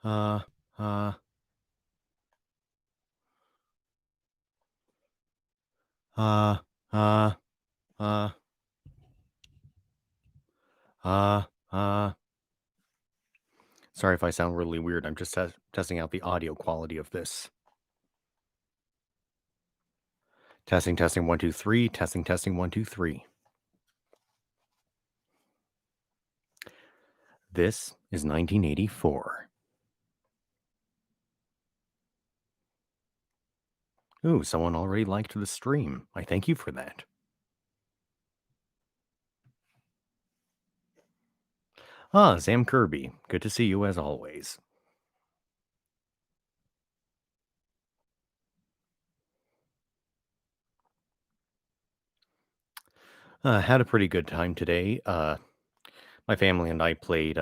Uh, uh, uh, uh, uh, uh, uh. Sorry if I sound really weird. I'm just testing out the audio quality of this. Testing, testing, 1, 2, 3. Testing, testing, 1, 2, 3. This is 1984. Ooh, someone already liked the stream. I thank you for that. Ah, Sam Kirby. Good to see you as always. Had a pretty good time today. My family and I played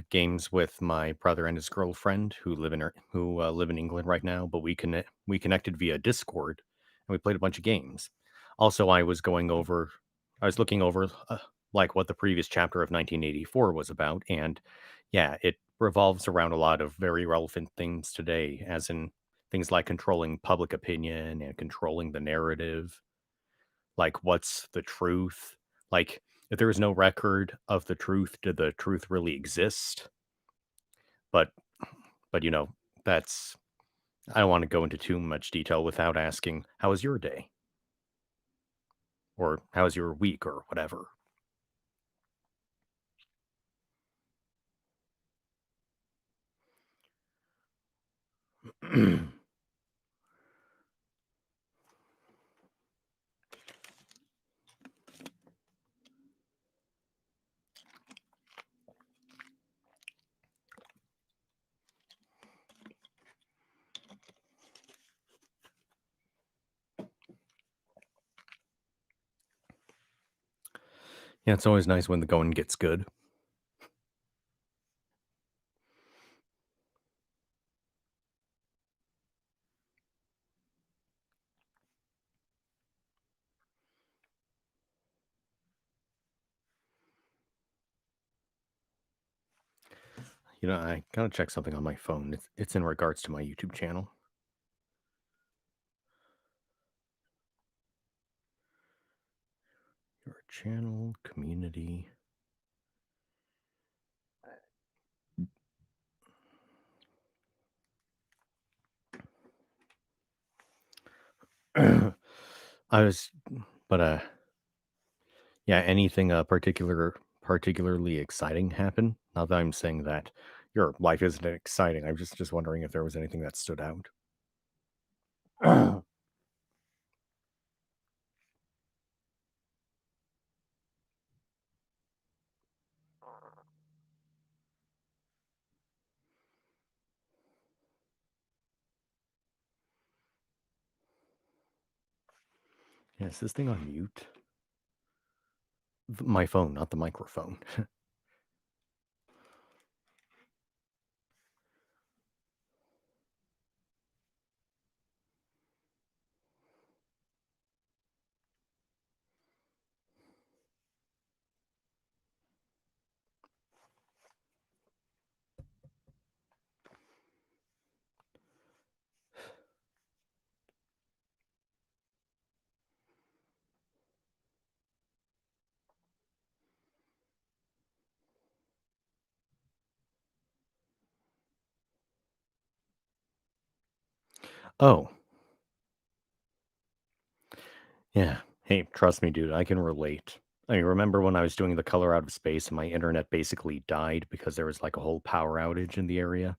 games with my brother and his girlfriend who live in England right now. But we connected via Discord, and we played a bunch of games. Also, I was looking over like what the previous chapter of 1984 was about, and yeah, it revolves around a lot of very relevant things today, as in things like controlling public opinion and controlling the narrative. Like, what's the truth? Like, if there is no record of the truth, did the truth really exist? But but that's I don't want to go into too much detail without asking, how was your day? Or how was your week or whatever? Yeah, it's always nice when the going gets good. I gotta check something on my phone. It's in regards to my YouTube channel. Your channel, community. I was, but yeah, anything particularly exciting happen? Not that I'm saying that your life isn't exciting. I'm just wondering if there was anything that stood out. Yeah, is this thing on mute? My phone, not the microphone. Oh, yeah. Hey, trust me, dude, I can relate. I mean, remember when I was doing the color out of space and my internet basically died because there was like a whole power outage in the area?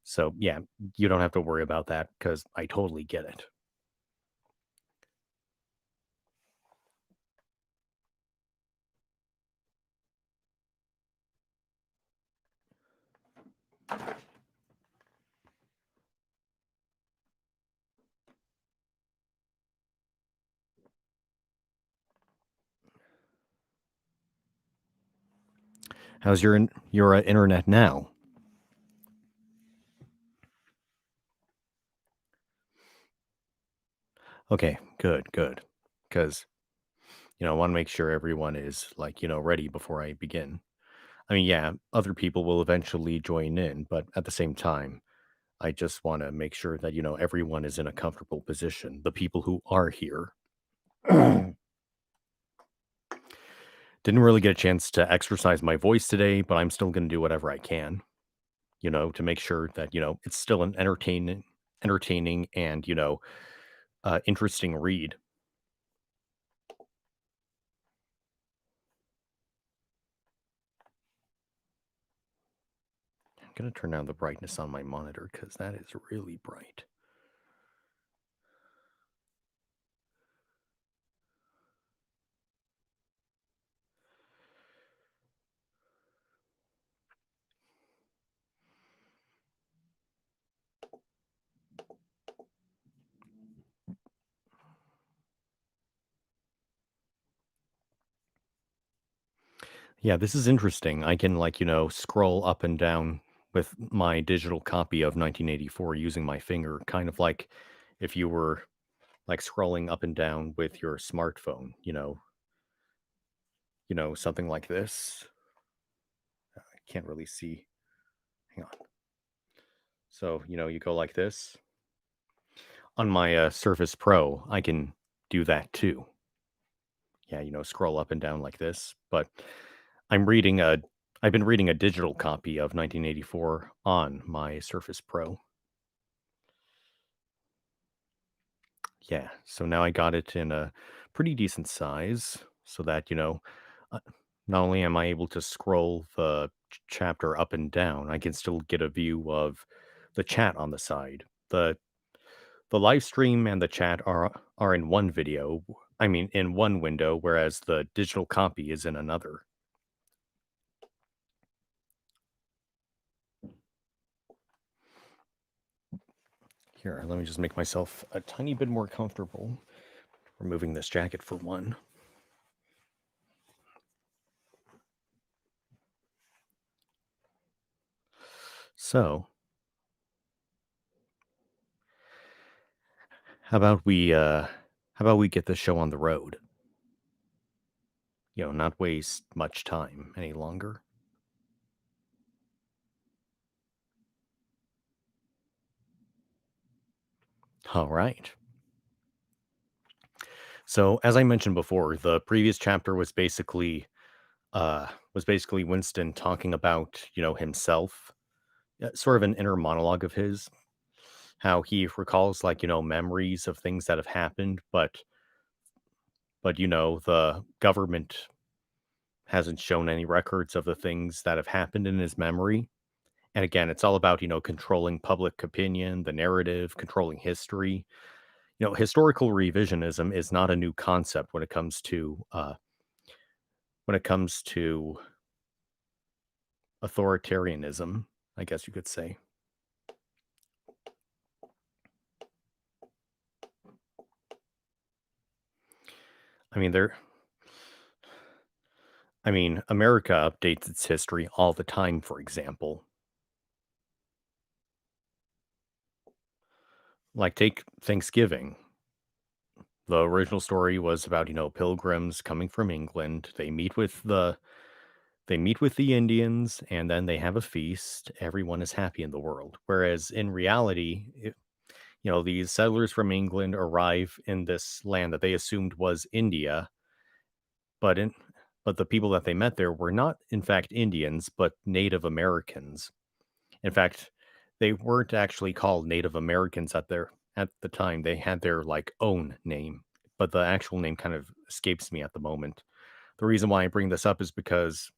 So, yeah, you don't have to worry about that because I totally get it. How's your internet now? Okay, good, good. Because I want to make sure everyone is like ready before I begin. I mean, yeah, other people will eventually join in, but at the same time, I just want to make sure that, everyone is in a comfortable position. The people who are here. Didn't really get a chance to exercise my voice today, but I'm still going to do whatever I can, to make sure that, it's still an entertaining and, interesting read. I'm going to turn down the brightness on my monitor because that is really bright. Yeah, this is interesting. I can, like, scroll up and down with my digital copy of 1984 using my finger, kind of like if you were like scrolling up and down with your smartphone, something like this. I can't really see. Hang on. So, you go like this. On my Surface Pro, I can do that too. Yeah, scroll up and down like this. But I'm reading a I've been reading a digital copy of 1984 on my Surface Pro. Yeah, so now I got it in a pretty decent size so that, uh, not only am I able to scroll the chapter up and down, I can still get a view of the chat on the side. The live stream and the chat are in one video, I mean in one window, whereas the digital copy is in another. Here, let me just make myself a tiny bit more comfortable. Removing this jacket for one. So, how about we get this show on the road? Not waste much time any longer. All right. So, as I mentioned before, the previous chapter was basically Winston talking about, himself, sort of an inner monologue of his, how he recalls like, memories of things that have happened, but the government hasn't shown any records of the things that have happened in his memory. And again, it's all about, controlling public opinion, the narrative, controlling history. Historical revisionism is not a new concept when it comes to authoritarianism, I guess you could say. I mean, there. I mean, America updates its history all the time. For example, like take Thanksgiving. The original story was about pilgrims coming from England. They meet with the Indians, and then they have a feast. Everyone is happy in the world. Whereas in reality, these settlers from England arrive in this land that they assumed was India, but in but the people that they met there were not, in fact, Indians, but Native Americans. In fact, they weren't actually called Native Americans at the time. They had their like own name, but the actual name kind of escapes me at the moment. The reason why I bring this up is because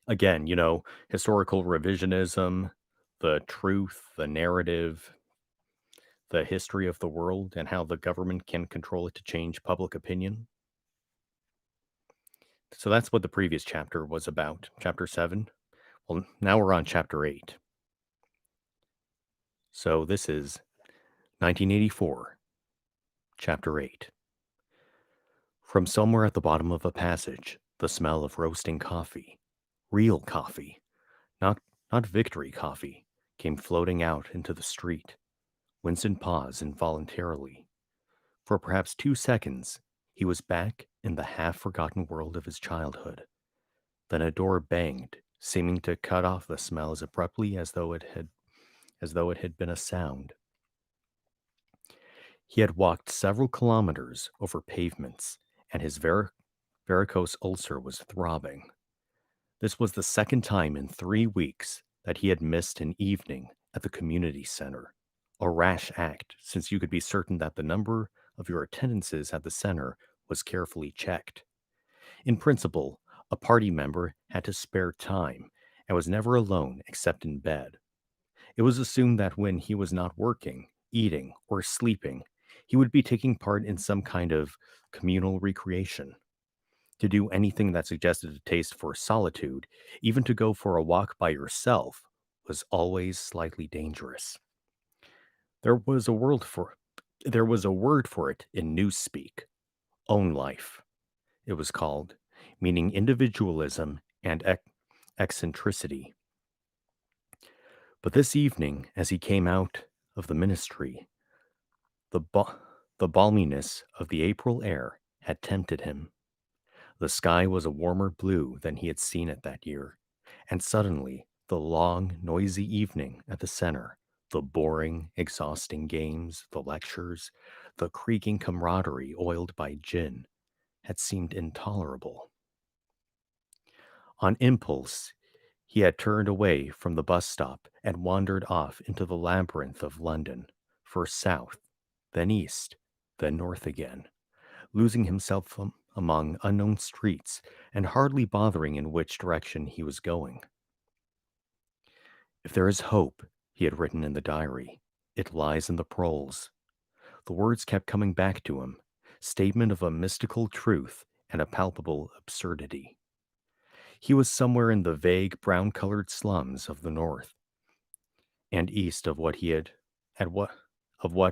again, historical revisionism, the truth, the narrative, the history of the world, and how the government can control it to change public opinion. So that's what the previous chapter was about, chapter 7. Well, now we're on chapter 8. So this is 1984, chapter 8. From somewhere at the bottom of a passage, the smell of roasting coffee, real coffee, not not victory coffee, came floating out into the street. Winston paused involuntarily. For perhaps 2 seconds, he was back in the half-forgotten world of his childhood. Then a door banged, seeming to cut off the smell as abruptly as though it had been a sound. He had walked several kilometers over pavements, and his varicose ulcer was throbbing. This was the second time in 3 weeks that he had missed an evening at the community center. A rash act, since you could be certain that the number of your attendances at the center was carefully checked. In principle, a party member had to spare time and was never alone except in bed. It was assumed that when he was not working, eating, or sleeping, he would be taking part in some kind of communal recreation. To do anything that suggested a taste for solitude, even to go for a walk by yourself, was always slightly dangerous. There was a world for there was a word for it in newspeak. Own life, it was called, meaning individualism and eccentricity. But this evening, as he came out of the ministry, the, the balminess of the April air had tempted him. The sky was a warmer blue than he had seen it that year, and suddenly the long, noisy evening at the center, the boring, exhausting games, the lectures, the creaking camaraderie oiled by gin, had seemed intolerable. On impulse, he had turned away from the bus stop and wandered off into the labyrinth of London, first south, then east, then north again, losing himself among unknown streets and hardly bothering in which direction he was going. If there is hope, he had written in the diary, it lies in the proles. The words kept coming back to him, statement of a mystical truth and a palpable absurdity. He was somewhere in the vague brown-colored slums of the north and east of what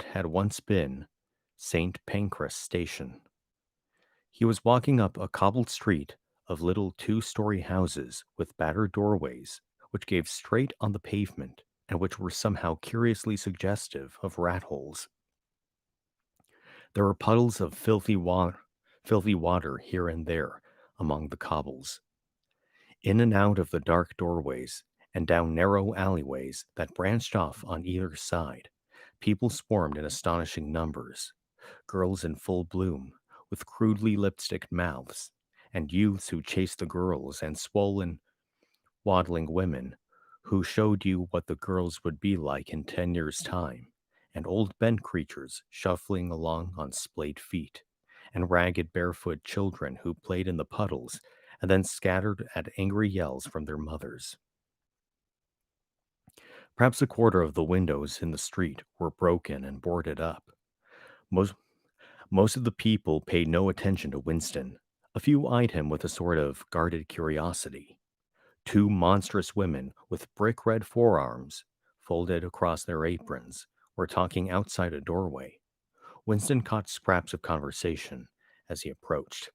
had once been St. Pancras Station. He was walking up a cobbled street of little two-story houses with battered doorways, which gave straight on the pavement and which were somehow curiously suggestive of rat holes. There were puddles of filthy water here and there among the cobbles. In and out of the dark doorways and down narrow alleyways that branched off on either side, people swarmed in astonishing numbers. Girls in full bloom, with crudely lipsticked mouths, and youths who chased the girls, and swollen, waddling women who showed you what the girls would be like in 10 years' time, and old bent creatures shuffling along on splayed feet, and ragged barefoot children who played in the puddles and then scattered at angry yells from their mothers. Perhaps a quarter of the windows in the street were broken and boarded up. Most, most of the people paid no attention to Winston. A few eyed him with a sort of guarded curiosity. Two monstrous women with brick red forearms, folded across their aprons, were talking outside a doorway. Winston caught scraps of conversation as he approached.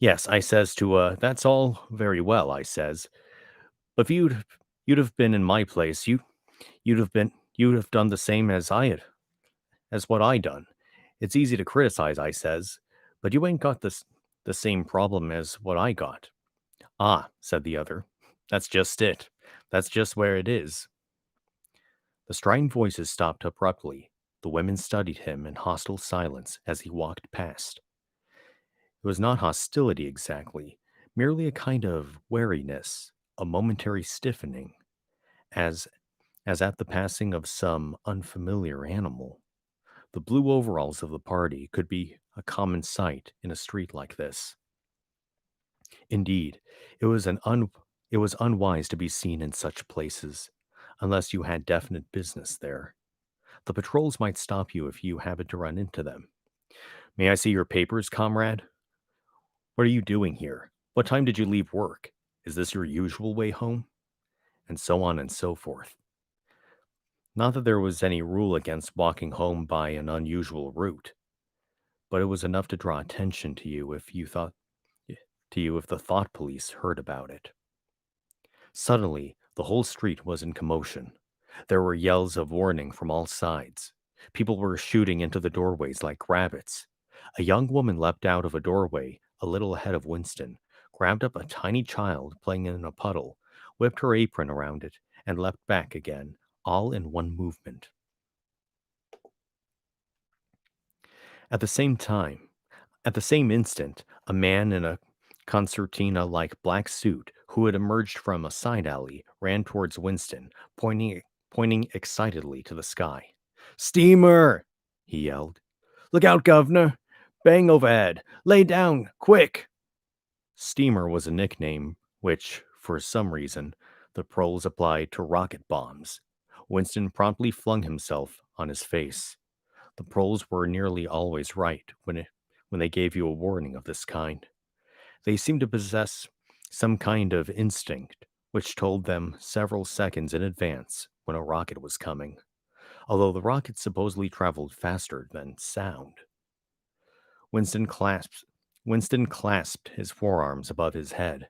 Yes, I says that's all very well, I says. But if you'd have been in my place, you'd have done the same as as what I done. It's easy to criticize, I says, but you ain't got the same problem as what I got. Ah, said the other. That's just it. That's just where it is. The strident voices stopped abruptly. The women studied him in hostile silence as he walked past. It was not hostility exactly, merely a kind of wariness, a momentary stiffening, as as at the passing of some unfamiliar animal. The blue overalls of the party could be a common sight in a street like this. Indeed, it was it was unwise to be seen in such places, unless you had definite business there. The patrols might stop you if you happened to run into them. May I see your papers, comrade? What are you doing here? What time did you leave work? Is this your usual way home? And so on and so forth. Not that there was any rule against walking home by an unusual route, but it was enough to draw attention to you if the thought police heard about it. Suddenly, the whole street was in commotion. There were yells of warning from all sides. People were shooting into the doorways like rabbits. A young woman leapt out of a doorway a little ahead of Winston, grabbed up a tiny child playing in a puddle, whipped her apron around it, and leapt back again, all in one movement. At the same time, at the same instant, a man in a concertina like black suit who had emerged from a side alley ran towards Winston, pointing excitedly to the sky. Steamer! He yelled. Look out, governor! Bang overhead! Lay down! Quick! Steamer was a nickname which, for some reason, the proles applied to rocket bombs. Winston promptly flung himself on his face. The proles were nearly always right when they gave you a warning of this kind. They seemed to possess some kind of instinct which told them several seconds in advance when a rocket was coming, although the rocket supposedly traveled faster than sound. Winston clasped Winston clasped his forearms above his head.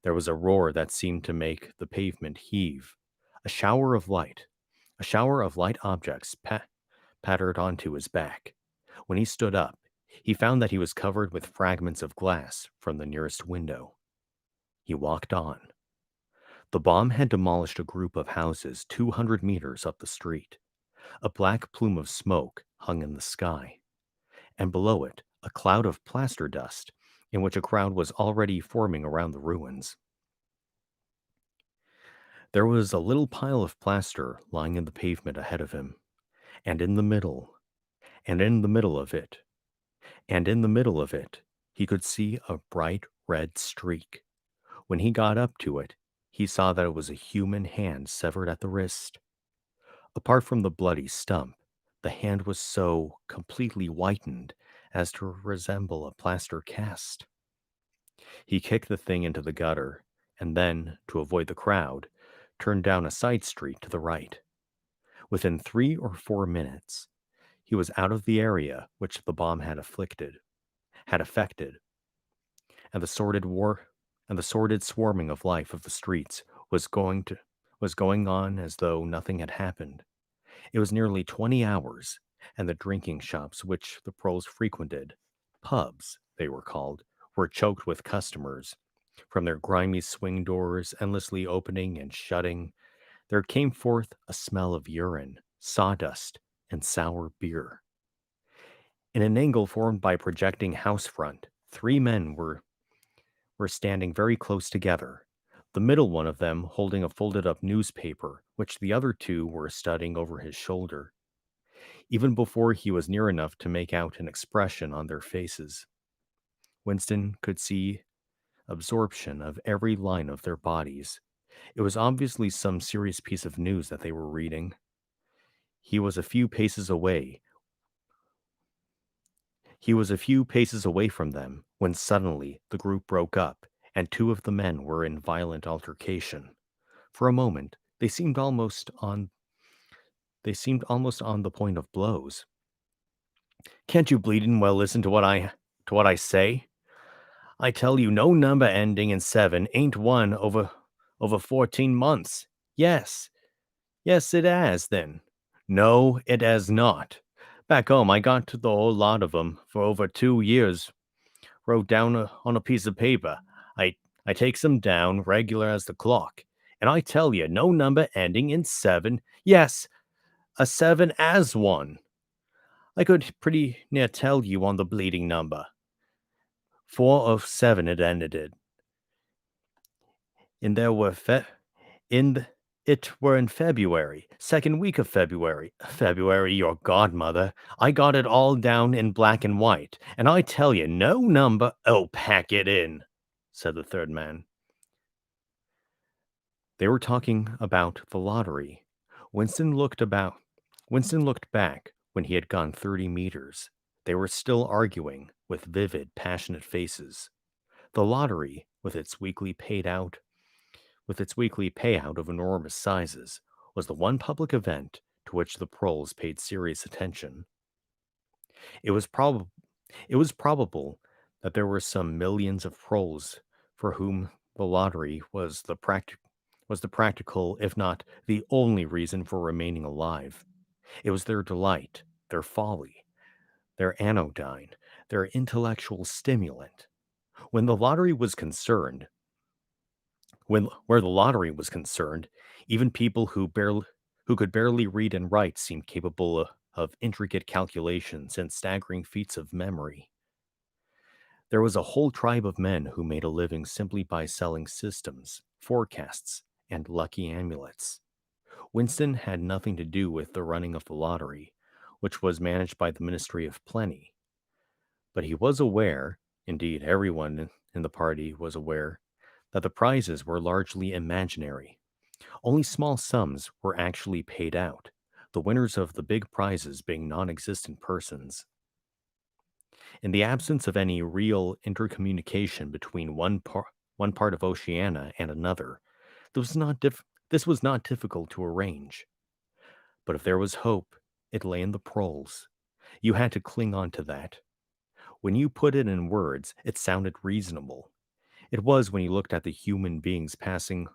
There was a roar that seemed to make the pavement heave. A shower of light, a shower of light objects pattered onto his back. When he stood up, he found that he was covered with fragments of glass from the nearest window. He walked on. The bomb had demolished a group of houses 200 meters up the street. A black plume of smoke hung in the sky, and below it, a cloud of plaster dust in which a crowd was already forming around the ruins. There was a little pile of plaster lying in the pavement ahead of him, and in the middle, and in the middle of it, and in the middle of it, he could see a bright red streak. When he got up to it, he saw that it was a human hand severed at the wrist. Apart from the bloody stump, the hand was so completely whitened as to resemble a plaster cast. He kicked the thing into the gutter, and then, to avoid the crowd, turned down a side street to the right. Within 3 or 4 minutes, he was out of the area which the bomb had affected, and the sordid swarming of life of the streets was going on as though nothing had happened. It was nearly 20 hours, and the drinking shops which the proles frequented, pubs they were called, were choked with customers. From their grimy swing doors, endlessly opening and shutting, there came forth a smell of urine, sawdust, and sour beer. In an angle formed by a projecting house front, three men were standing very close together, the middle one of them holding a folded up newspaper, which the other two were studying over his shoulder. Even before he was near enough to make out an expression on their faces, Winston could see absorption of every line of their bodies. It was obviously some serious piece of news that they were reading. He was a few paces away. He was a few paces away from them when suddenly the group broke up and two of the men were in violent altercation. For a moment, they seemed almost on the point of blows. Can't you bleeding well listen to what I say? I tell you, no number ending in 7 ain't won over 14 months. Yes, yes, it has, then. No, it has not. Back home, I got the whole lot of 'em for over 2 years. Wrote down on a piece of paper. I takes 'em down regular as the clock. And I tell you, no number ending in 7. Yes, a 7 as one. I could pretty near tell you on the bleeding number. 4 of 7 it ended it. And there were it were in February, second week of February. February, your godmother. I got it all down in black and white, and I tell you, no number. Oh, pack it in, said the third man. They were talking about the lottery. Winston looked about. Winston looked back when he had gone 30 meters. They were still arguing with vivid, passionate faces. The lottery, with its weekly payout of enormous sizes, was the one public event to which the proles paid serious attention. It was probable that there were some millions of proles for whom the lottery was the practical, if not the only reason for remaining alive. It was their delight, their folly, their anodyne, their intellectual stimulant. When the lottery was concerned, when where the lottery was concerned, even people who could barely read and write seemed capable of intricate calculations and staggering feats of memory. There was a whole tribe of men who made a living simply by selling systems, forecasts, and lucky amulets. Winston had nothing to do with the running of the lottery, which was managed by the Ministry of Plenty, but he was aware, indeed, everyone in the party was aware, that the prizes were largely imaginary. Only small sums were actually paid out, the winners of the big prizes being non existent persons. In the absence of any real intercommunication between one part of Oceania and another, this was not difficult to arrange. But if there was hope, it lay in the proles. You had to cling on to that. When you put it in words, it sounded reasonable. It was when you looked at the human beings passing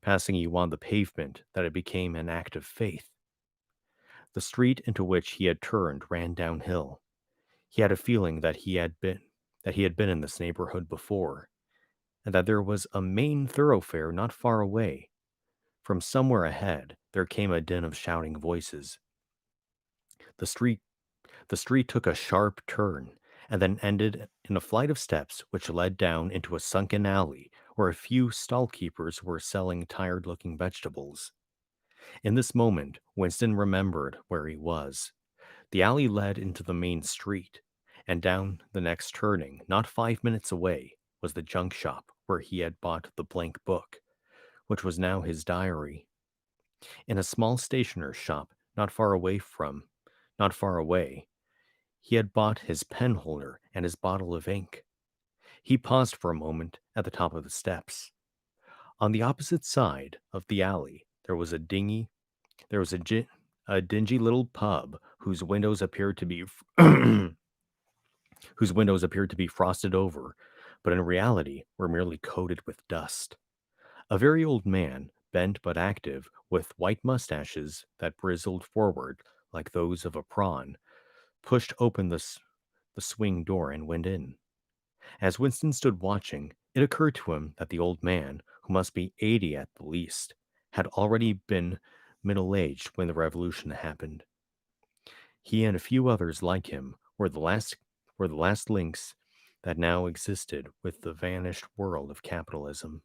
you on the pavement that it became an act of faith. The street into which he had turned ran downhill. He had a feeling that he had been in this neighborhood before, and that there was a main thoroughfare not far away. From somewhere ahead, there came a din of shouting voices. The street the street took a sharp turn and then ended in a flight of steps which led down into a sunken alley where a few stall keepers were selling tired-looking vegetables. In this moment, Winston remembered where he was. The alley led into the main street, and down the next turning, not 5 minutes away, was the junk shop where he had bought the blank book, which was now his diary. In a small stationer's shop not far away, he had bought his pen holder and his bottle of ink. He paused for a moment at the top of the steps. On the opposite side of the alley, there was a dingy little pub whose windows appeared to be whose windows appeared to be frosted over, but in reality were merely coated with dust. A very old man, bent but active, with white mustaches that bristled forward like those of a prawn, pushed open the swing door and went in. As Winston stood watching, it occurred to him that the old man, who must be 80 at the least, had already been middle aged when the revolution happened. He and a few others like him were the last links that now existed with the vanished world of capitalism.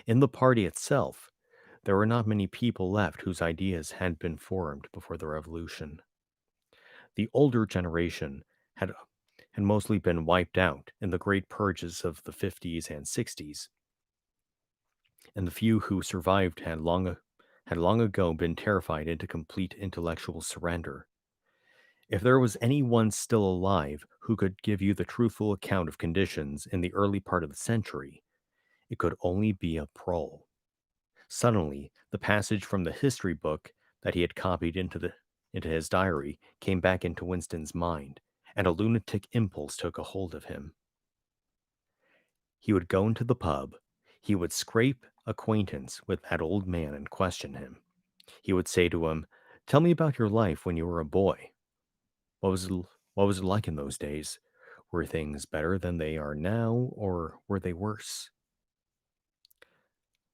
In the party itself, there were not many people left whose ideas had been formed before the revolution. The older generation had had mostly been wiped out in the great purges of the 50s and 60s, and the few who survived had long ago been terrified into complete intellectual surrender. If there was anyone still alive who could give you the truthful account of conditions in the early part of the century, it could only be a prole. Suddenly, the passage from the history book that he had copied into his diary came back into Winston's mind, and a lunatic impulse took a hold of him. He would go into the pub. He would scrape acquaintance with that old man and question him. He would say to him, "Tell me about your life when you were a boy. What was what was it like in those days? Were things better than they are now, or were they worse?"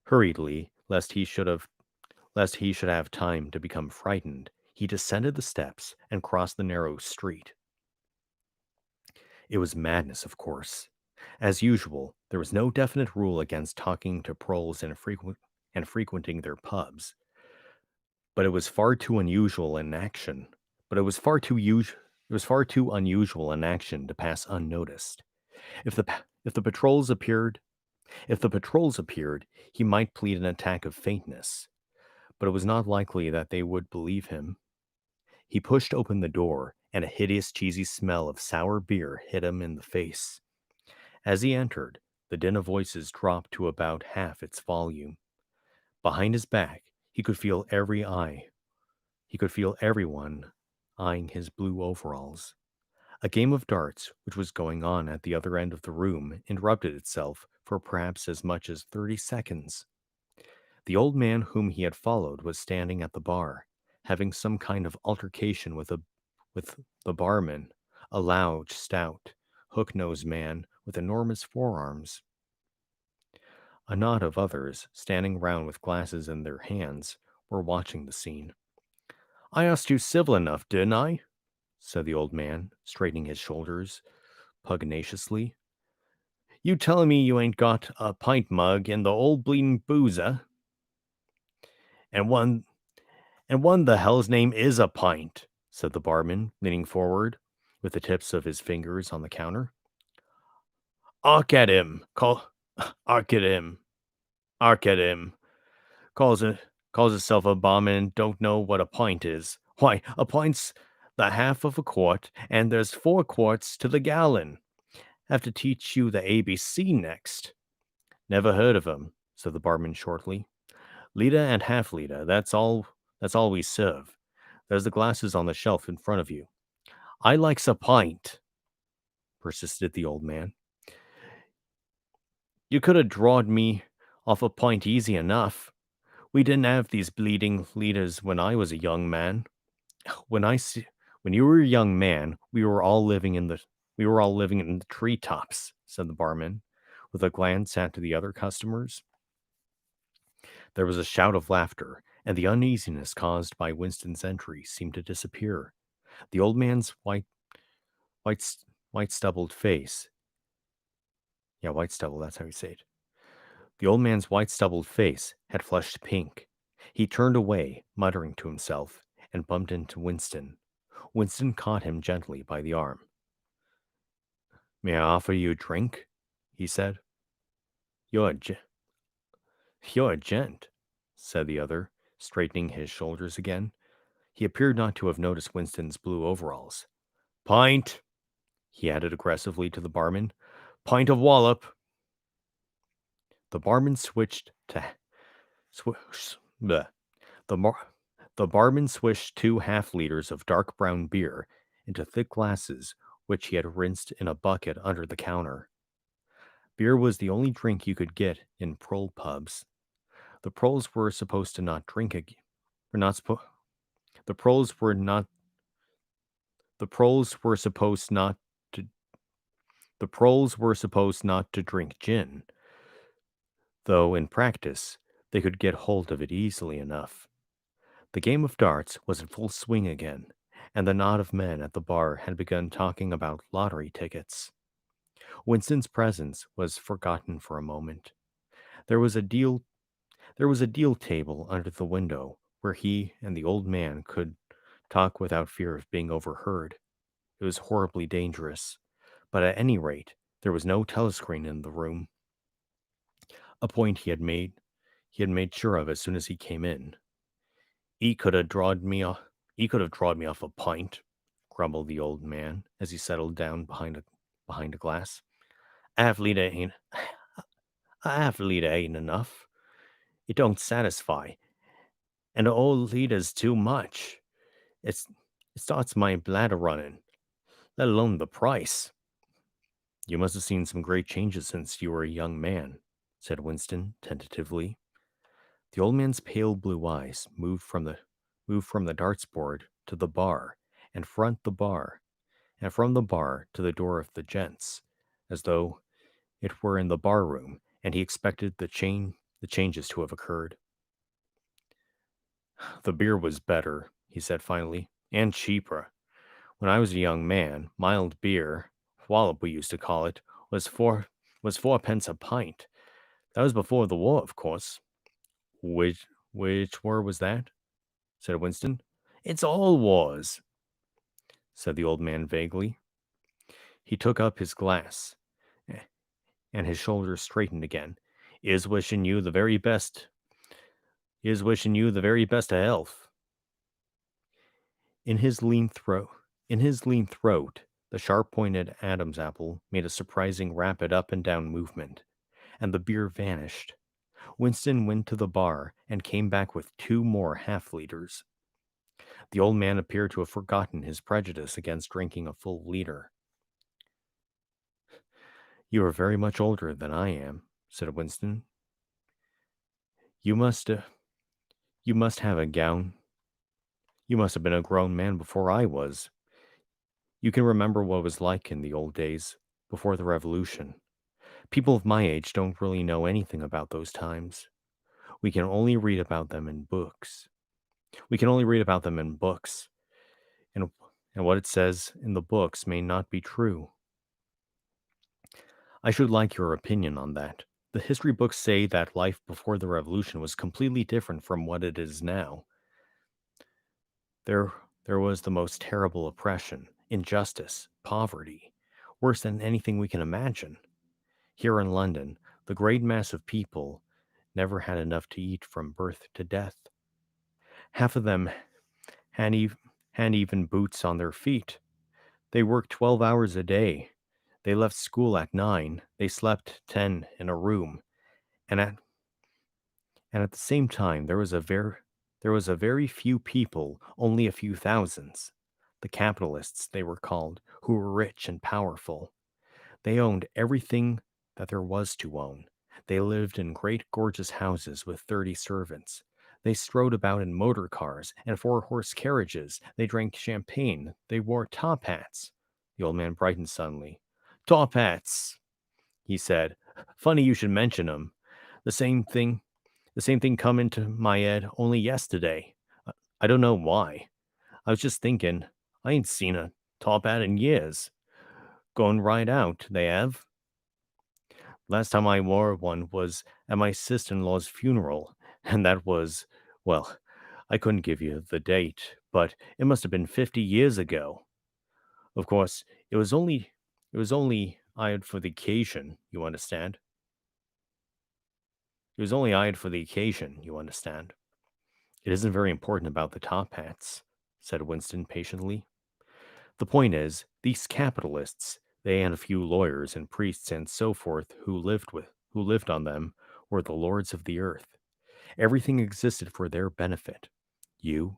Hurriedly, lest he should have time to become frightened, he descended the steps and crossed the narrow street. It was madness, of course. As usual, there was no definite rule against talking to proles and frequenting their pubs, but it was far too unusual an action. But it was far too unusual an action to pass unnoticed. If the pa- if the patrols appeared, if the patrols appeared, he might plead an attack of faintness, but it was not likely that they would believe him. He pushed open the door, and a hideous cheesy smell of sour beer hit him in the face. As he entered, the din of voices dropped to about half its volume. Behind his back, he could feel everyone eyeing his blue overalls. A game of darts, which was going on at the other end of the room, interrupted itself for perhaps as much as 30 seconds. The old man whom he had followed was standing at the bar, having some kind of altercation with the barman, a loud, stout, hook-nosed man with enormous forearms. A knot of others, standing round with glasses in their hands, were watching the scene. I asked you civil enough, didn't I? Said the old man, straightening his shoulders pugnaciously. You telling me you ain't got a pint mug in the old bleeding boozer? And one the hell's name is a pint, said the barman, leaning forward, with the tips of his fingers on the counter. Ark at him, ark at him, ark at him. Calls it, calls himself a barman and don't know what a pint is. Why, a pint's the half of a quart, and there's 4 quarts to the gallon. Have to teach you the ABC next. Never heard of 'em, said the barman shortly. Liter and half liter, that's all we serve. There's the glasses on the shelf in front of you. I likes a pint, persisted the old man. You could have drawed me off a pint easy enough. We didn't have these bleeding liters when I was a young man. When I see, when you were a young man, we were all living in the treetops, said the barman, with a glance at the other customers. There was a shout of laughter, and the uneasiness caused by Winston's entry seemed to disappear. The old man's white, white stubbled face. Yeah, white stubble, that's how you say it. The old man's white stubbled face had flushed pink. He turned away, muttering to himself, and bumped into Winston. Winston caught him gently by the arm. May I offer you a drink? He said. You're a, you're a gent, said the other, straightening his shoulders again. He appeared not to have noticed Winston's blue overalls. Pint, he added aggressively to the barman. Pint of wallop. The barman switched to bleh. the mar- the barman swished 2 half-liters of dark brown beer into thick glasses, which he had rinsed in a bucket under the counter. Beer was the only drink you could get in prole pubs. The proles were supposed to not drink ag- were not supposed the proles were not the proles were supposed not to the proles were supposed not to drink gin, though in practice they could get hold of it easily enough. The game of darts was in full swing again, and the knot of men at the bar had begun talking about lottery tickets. Winston's presence was forgotten for a moment. There was a deal there was a deal table under the window where he and the old man could talk without fear of being overheard. It was horribly dangerous, but at any rate, there was no telescreen in the room, a point he had made sure of as soon as he came in. He could have drawed me off a pint, grumbled the old man as he settled down behind a glass. A half liter ain't a half liter ain't enough. It don't satisfy, and a whole liter's too much. It's it starts my bladder running, let alone the price. You must have seen some great changes since you were a young man, said Winston tentatively. The old man's pale blue eyes moved from the darts board to the bar, and from the bar to the door of the gents, as though it were in the bar room, and he expected the changes to have occurred. The beer was better, he said finally, and cheaper. When I was a young man, mild beer, wallop we used to call it, was 4 pence a pint. That was before the war, of course. Which war was that? Said Winston. It's all wars, said the old man vaguely. He took up his glass, eh, and his shoulders straightened again. Is wishing you the very best. Is wishing you the very best of health. In his lean throat, the sharp-pointed Adam's apple made a surprising rapid up and down movement, and the beer vanished. Winston went to the bar and came back with 2 more half-liters. The old man appeared to have forgotten his prejudice against drinking a full liter. You are very much older than I am, said Winston. You must, uh, you must have a gown. You must have been a grown man before I was. You can remember what it was like in the old days. before the revolution. People of my age don't really know anything about those times. We can only read about them in books. We can only read about them in books, and, and what it says in the books may not be true. I should like your opinion on that. The history books say that life before the revolution was completely different from what it is now. There, there was the most terrible oppression, injustice, poverty, worse than anything we can imagine. Here in London, the great mass of people never had enough to eat from birth to death. Half of them had, ev- had even boots on their feet. They worked 12 hours a day. They left school at 9. They slept 10 in a room. And at, and at the same time, there was a very few people, only a few thousands. The capitalists, they were called, who were rich and powerful. They owned everything that there was to own. They lived in great gorgeous houses with 30 servants. They strode about in motor cars and four-horse carriages. They drank champagne. They wore top hats. The old man brightened suddenly. Top hats, he said. Funny you should mention 'em. The same thing, the same thing come into my head only yesterday. I don't know why. I was just thinking, I ain't seen a top hat in years. Going right out, they have. Last time I wore one was at my sister-in-law's funeral, and that was, well, I couldn't give you the date, but it must have been 50 years ago. Of course, it was only hired for the occasion, you understand. It was only hired for the occasion, you understand. It isn't very important about the top hats, said Winston patiently. The point is, these capitalists, they and a few lawyers and priests and so forth who lived on them, were the lords of the earth. Everything existed for their benefit. You,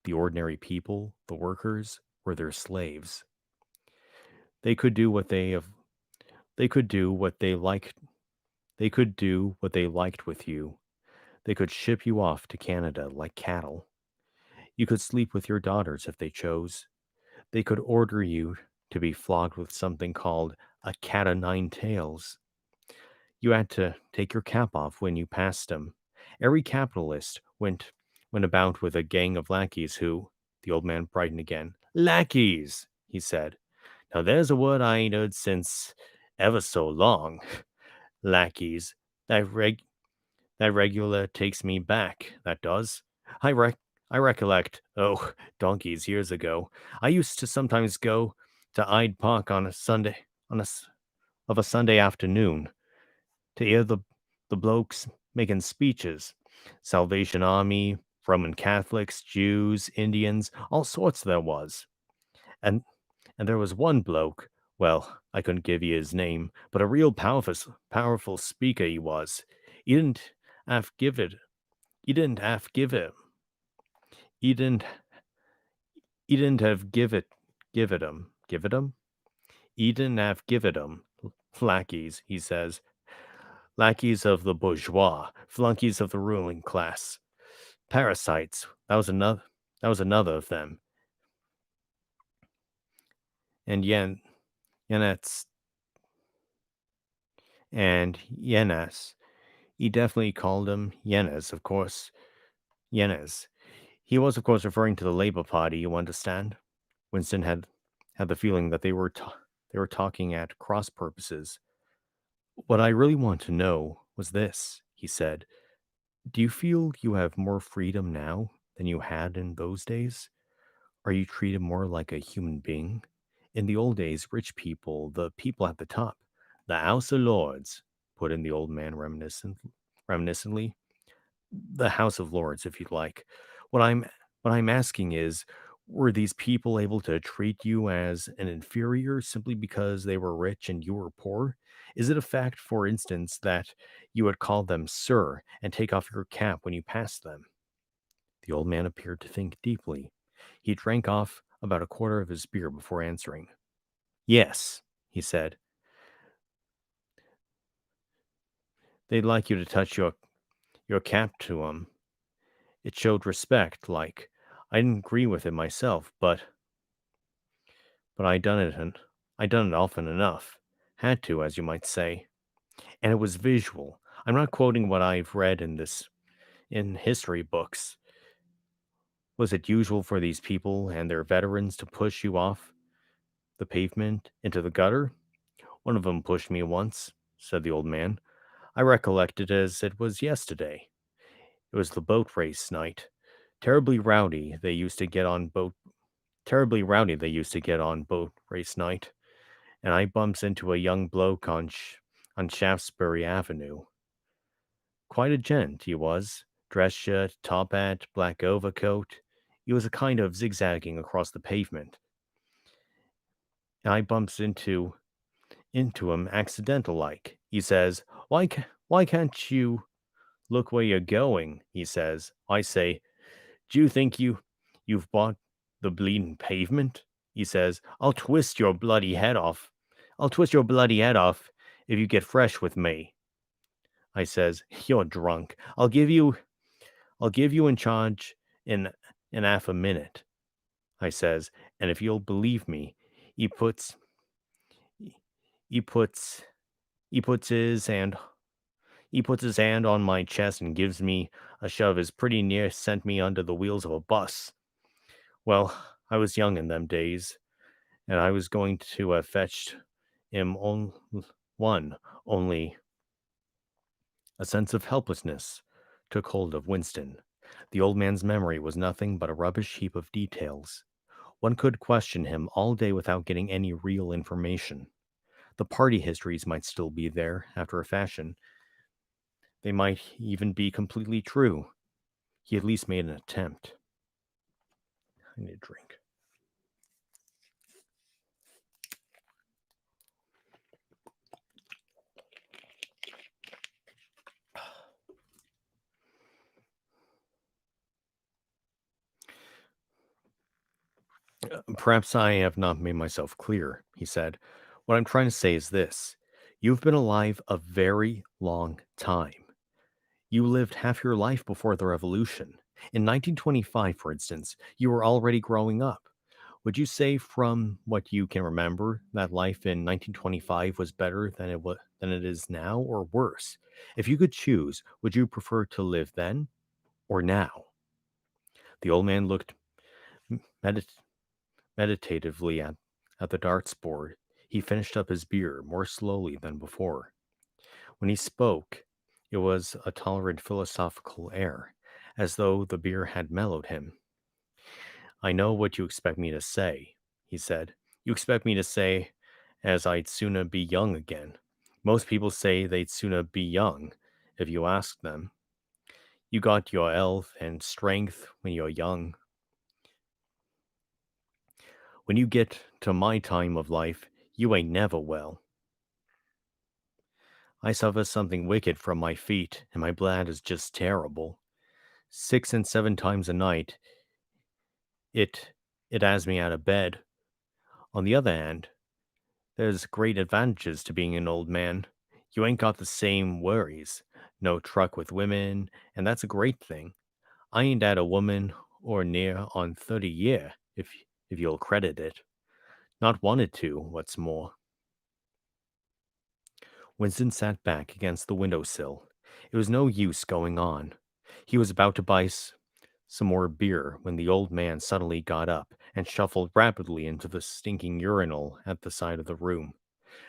the ordinary people, the workers, were their slaves. They could do what they could do what they liked they could do what they liked with you. They could ship you off to Canada like cattle. You could sleep with your daughters if they chose. They could order you to be flogged with something called a cat o' nine tails. You had to take your cap off when you passed them. Every capitalist went about with a gang of lackeys who, the old man brightened again. Lackeys, he said. Now there's a word I ain't heard since ever so long. Lackeys. That reg that regular takes me back, that does. I rec I recollect, oh, donkeys years ago. I used to sometimes go to Hyde Park on a Sunday on a s- of a Sunday afternoon to hear the blokes making speeches. Salvation Army, Roman Catholics, Jews, Indians, all sorts there was. And and there was one bloke, well, I couldn't give you his name, but a real powerful speaker he was. He didn't half give it. He didn't half give it. He didn't he didn't have give it him. Give it him? He didn't have give it him. Lackeys, he says. Lackeys of the bourgeois, flunkies of the ruling class. Parasites. That was another of them. And Yenets and Yenas. He definitely called him Yenes, of course. Yenes. He was, of course, referring to the Labour Party, you understand? Winston had the feeling that they were talking at cross purposes. What I really want to know was this, he said. Do you feel you have more freedom now than you had in those days? Are you treated more like a human being? In the old days, rich people, the people at the top, the House of Lords, put in the old man reminiscently. The House of Lords, if you'd like. What I'm what I'm asking is, were these people able to treat you as an inferior simply because they were rich and you were poor? Is it a fact, for instance, that you would call them sir and take off your cap when you passed them? The old man appeared to think deeply. He drank off about a quarter of his beer before answering. Yes, he said. They'd like you to touch your cap to 'em. It showed respect, like. I didn't agree with it myself, but I done it often enough. Had to, as you might say. And it was visual. I'm not quoting what I've read in history books. Was it usual for these people and their veterans to push you off the pavement into the gutter? One of them pushed me once, said the old man. I recollect it as it was yesterday. It was the boat race night. Terribly rowdy they used to get on boat Terribly rowdy they used to get on boat race night, and I bumps into a young bloke on Shaftesbury Avenue. Quite a gent he was. Dress shirt, top hat, black overcoat. He was a kind of zigzagging across the pavement. And I bumps into him accidental like. He says, why can't you look where you're going?" he says. I say, "Do you think you've bought the bleeding pavement?" He says, "I'll twist your bloody head off. I'll twist your bloody head off if you get fresh with me." I says, "You're drunk. I'll give you in charge in half a minute." I says, "And if you'll believe me, he puts he puts he puts his hand he puts his hand on my chest and gives me a shove as pretty near sent me under the wheels of a bus. Well, I was young in them days, and I was going to have fetched him on one, only a sense of helplessness took hold of Winston. The old man's memory was nothing but a rubbish heap of details. One could question him all day without getting any real information. The party histories might still be there, after a fashion. They might even be completely true. He at least made an attempt. I need a drink. Perhaps I have not made myself clear, he said. What I'm trying to say is this. You've been alive a very long time. You lived half your life before the revolution. In 1925, for instance, you were already growing up. Would you say, from what you can remember, that life in 1925 was better than it is now, or worse? If you could choose, would you prefer to live then or now? The old man looked medit- meditatively at the darts board. He finished up his beer more slowly than before. When he spoke, it was a tolerant philosophical air, as though the beer had mellowed him. "I know what you expect me to say," he said. "You expect me to say as I'd sooner be young again. Most people say they'd sooner be young, if you ask them. You got your health and strength when you're young. When you get to my time of life, you ain't never well. I suffer something wicked from my feet, and my blood is just terrible. 6 and 7 times a night, it it has me out of bed. On the other hand, there's great advantages to being an old man. You ain't got the same worries. No truck with women, and that's a great thing. I ain't had a woman or near on 30 year, if you'll credit it. Not wanted to, what's more." Winston sat back against the windowsill. It was no use going on. He was about to buy some more beer when the old man suddenly got up and shuffled rapidly into the stinking urinal at the side of the room.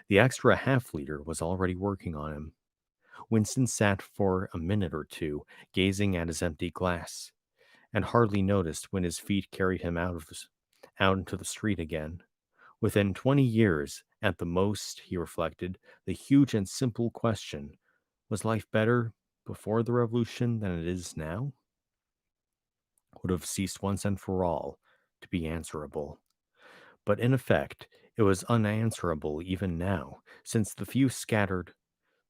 The extra half-liter was already working on him. Winston sat for a minute or two, gazing at his empty glass, and hardly noticed when his feet carried him out into the street again. Within 20 years, at the most, he reflected, the huge and simple question, was life better before the revolution than it is now? Would have ceased once and for all to be answerable. But in effect, it was unanswerable even now, since the few scattered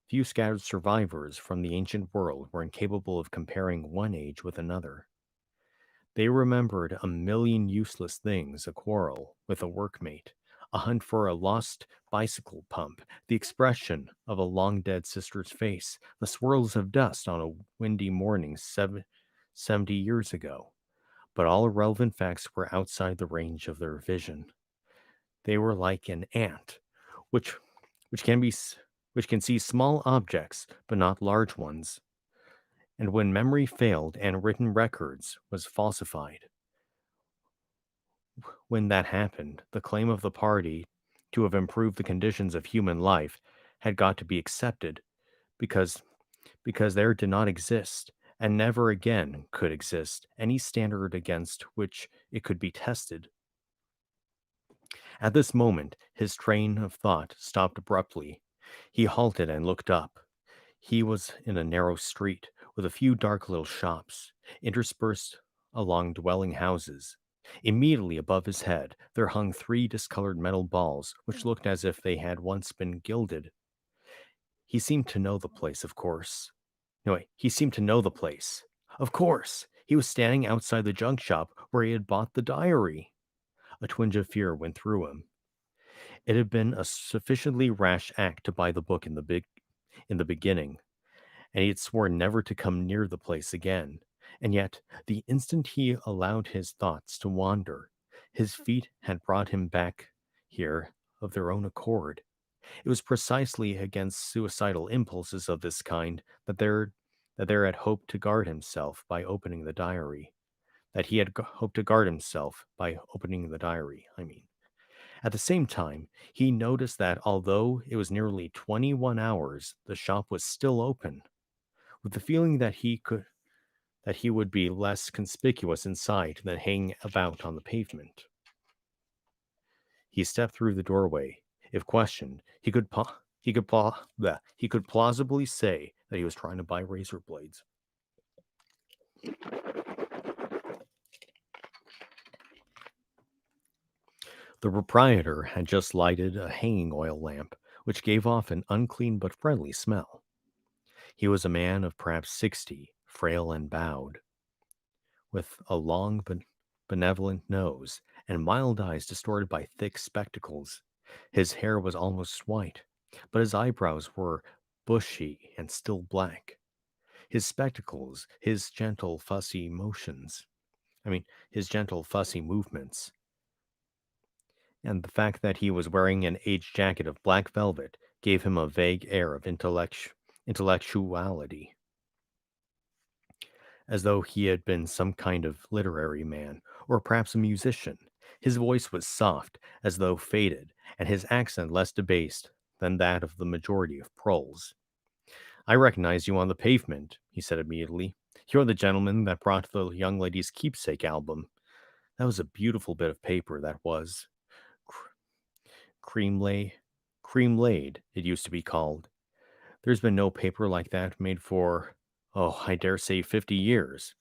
survivors from the ancient world were incapable of comparing one age with another. They remembered a million useless things: a quarrel with a workmate, a hunt for a lost bicycle pump, the expression of a long dead sister's face, the swirls of dust on a windy morning 70 years ago. But all irrelevant facts were outside the range of their vision. They were like an ant, which which can be which can see small objects but not large ones. And when memory failed and written records was falsified, when that happened, the claim of the party to have improved the conditions of human life had got to be accepted because there did not exist and never again could exist any standard against which it could be tested. At this moment, his train of thought stopped abruptly. He halted and looked up. He was in a narrow street with a few dark little shops, interspersed along dwelling houses. Immediately above his head, there hung three discolored metal balls, which looked as if they had once been gilded. He seemed to know the place, of course. No, wait, he seemed to know the place. Of course! He was standing outside the junk shop where he had bought the diary. A twinge of fear went through him. It had been a sufficiently rash act to buy the book in the beginning, and he had sworn never to come near the place again. And yet, the instant he allowed his thoughts to wander, his feet had brought him back here of their own accord. It was precisely against suicidal impulses of this kind that there had hoped to guard himself by opening the diary. That he had hoped to guard himself by opening the diary, I mean. At the same time, he noticed that although it was nearly 21 hours, the shop was still open. With the feeling that he would be less conspicuous inside than hanging about on the pavement, he stepped through the doorway. If questioned, he could plausibly say that he was trying to buy razor blades. The proprietor had just lighted a hanging oil lamp, which gave off an unclean but friendly smell. He was a man of perhaps 60, frail and bowed, with a long but benevolent nose and mild eyes distorted by thick spectacles. His hair was almost white, but his eyebrows were bushy and still black. His spectacles, his gentle fussy movements, and the fact that he was wearing an aged jacket of black velvet gave him a vague air of intellectuality, as though he had been some kind of literary man, or perhaps a musician. His voice was soft, as though faded, and his accent less debased than that of the majority of proles. I recognize you on the pavement, he said immediately. You're the gentleman that brought the young lady's keepsake album. That was a beautiful bit of paper, that was. Cr- cream lay, cream laid, it used to be called. There's been no paper like that made for, oh, I dare say 50 years.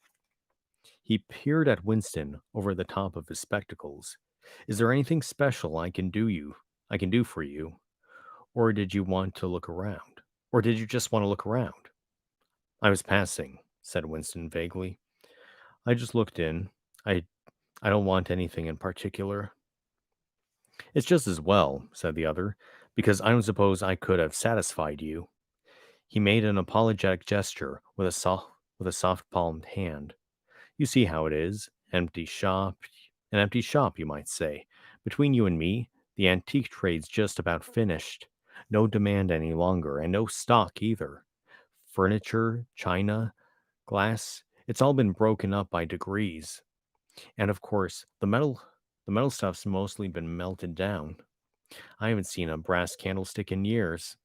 He peered at Winston over the top of his spectacles. Is there anything special I can do for you? Or did you want to look around? Or did you just want to look around? I was passing, said Winston vaguely. I just looked in. I I don't want anything in particular. It's just as well, said the other, because I don't suppose I could have satisfied you. He made an apologetic gesture with a soft palmed hand. You see how it is. An empty shop, you might say. Between you and me, the antique trade's just about finished. No demand any longer, and no stock either. Furniture, china, glass, it's all been broken up by degrees. And of course, the metal stuff's mostly been melted down. I haven't seen a brass candlestick in years.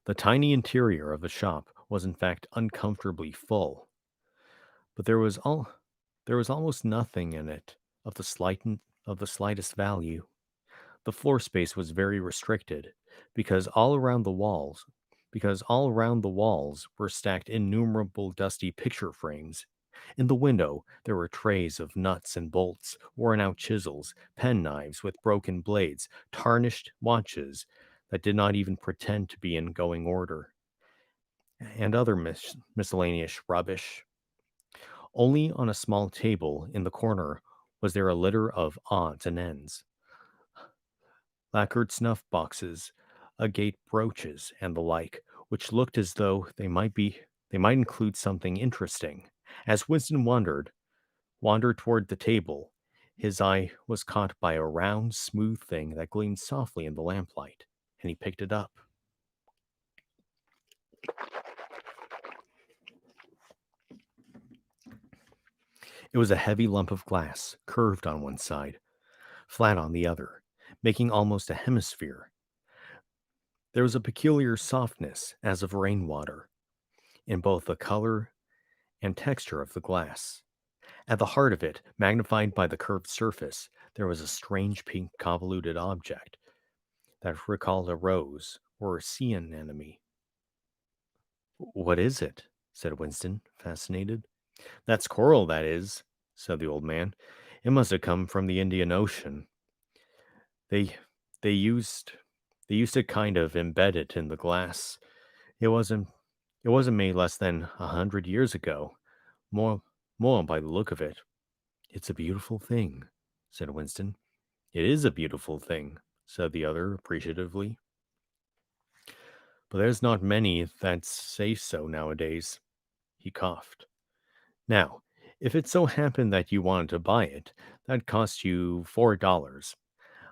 The tiny interior of the shop was in fact uncomfortably full, but there was almost nothing in it of of the slightest value. The floor space was very restricted because all around the walls were stacked innumerable dusty picture frames. In the window there were trays of nuts and bolts, worn out chisels, penknives with broken blades, tarnished watches that did not even pretend to be in going order, and other miscellaneous rubbish. Only on a small table in the corner was there a litter of odds and ends, lacquered snuff boxes, agate brooches, and the like, which looked as though they might include something interesting. As Winston wandered toward the table, His eye was caught by a round, smooth thing that gleamed softly in the lamplight, and he picked it up. It was a heavy lump of glass, curved on one side, flat on the other, making almost a hemisphere. There was a peculiar softness, as of rainwater, in both the color and texture of the glass. At the heart of it, magnified by the curved surface, there was a strange pink convoluted object that recalled a rose or a sea anemone. What is it? Said Winston, fascinated. That's coral, that is, said the old man. It must have come from the Indian Ocean. They they used they used to kind of embed it in the glass. It wasn't it wasn't made less than 100 years ago. More more by the look of it. It's a beautiful thing, said Winston. It is a beautiful thing, said the other appreciatively. But there's not many that say so nowadays. He coughed. Now, if it so happened that you wanted to buy it, that cost you $4.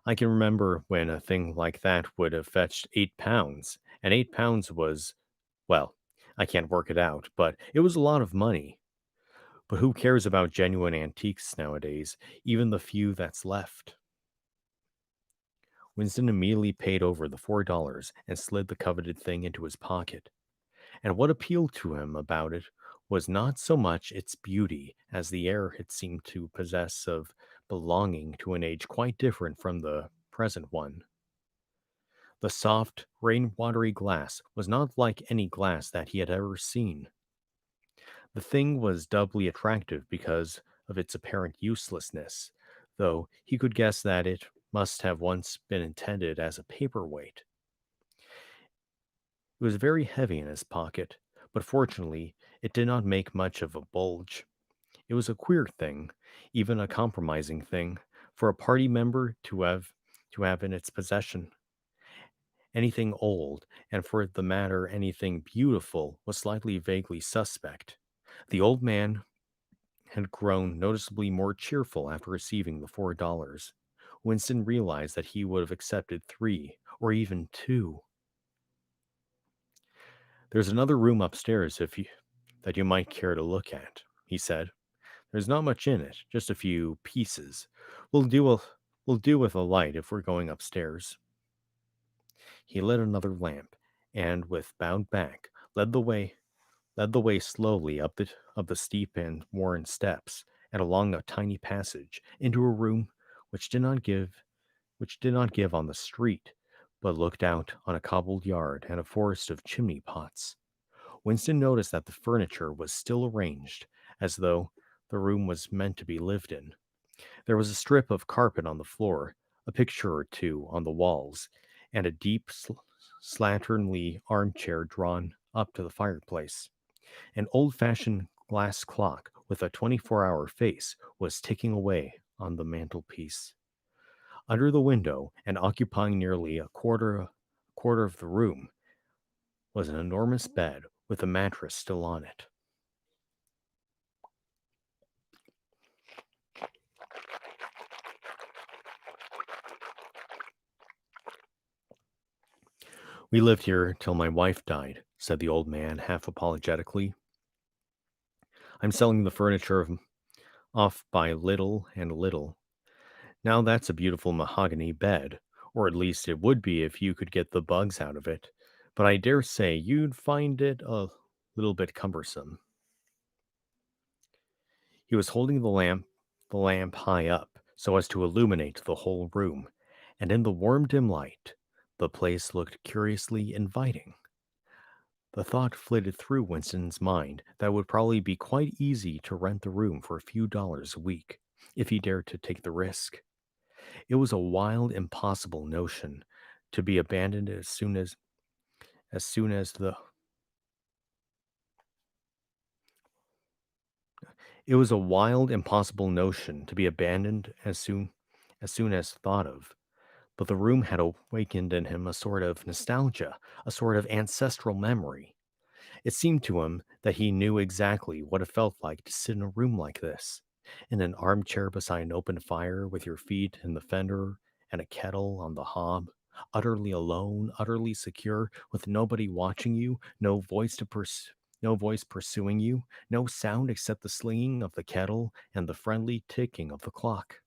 I can remember when a thing like that would have fetched £8, and £8 was, well, I can't work it out, but it was a lot of money. But who cares about genuine antiques nowadays, even the few that's left? Winston immediately paid over the $4 and slid the coveted thing into his pocket. And what appealed to him about it was not so much its beauty as the air it seemed to possess of belonging to an age quite different from the present one. The soft, rain-watery glass was not like any glass that he had ever seen. The thing was doubly attractive because of its apparent uselessness, though he could guess that it must have once been intended as a paperweight. It was very heavy in his pocket, but fortunately it did not make much of a bulge. It was a queer thing, even a compromising thing, for a party member to have in its possession. Anything old, and for the matter anything beautiful, was slightly vaguely suspect. The old man had grown noticeably more cheerful after receiving the $4. Winston realized that he would have accepted three, or even two. There's another room upstairs if you that you might care to look at, he said. There's not much in it, just a few pieces. We'll do a we'll do with a light if we're going upstairs. He lit another lamp, and with bowed back, led the way slowly up the steep and worn steps, and along a tiny passage into a room which did not give which did not give on the street, but looked out on a cobbled yard and a forest of chimney pots. Winston noticed that the furniture was still arranged, as though the room was meant to be lived in. There was a strip of carpet on the floor, a picture or two on the walls, and a deep, slatternly armchair drawn up to the fireplace. An old fashioned glass clock with a 24-hour face was ticking away on the mantelpiece. Under the window, and occupying nearly a quarter of the room, was an enormous bed with a mattress still on it. We lived here till my wife died, said the old man half apologetically. I'm selling the furniture off by little and little. Now that's a beautiful mahogany bed, or at least it would be if you could get the bugs out of it, but I dare say you'd find it a little bit cumbersome. He was holding the lamp high up, so as to illuminate the whole room, and in the warm dim light, the place looked curiously inviting. The thought flitted through Winston's mind that it would probably be quite easy to rent the room for a few dollars a week, if he dared to take the risk. It was a wild, impossible notion to be abandoned as soon as the it was a wild, impossible notion to be abandoned as soon as thought of. But the room had awakened in him a sort of nostalgia, a sort of ancestral memory. It seemed to him that he knew exactly what it felt like to sit in a room like this. in an armchair beside an open fire with your feet in the fender and a kettle on the hob, utterly alone, utterly secure, with nobody watching you, no voice pursuing you, no sound except the slinging of the kettle and the friendly ticking of the clock.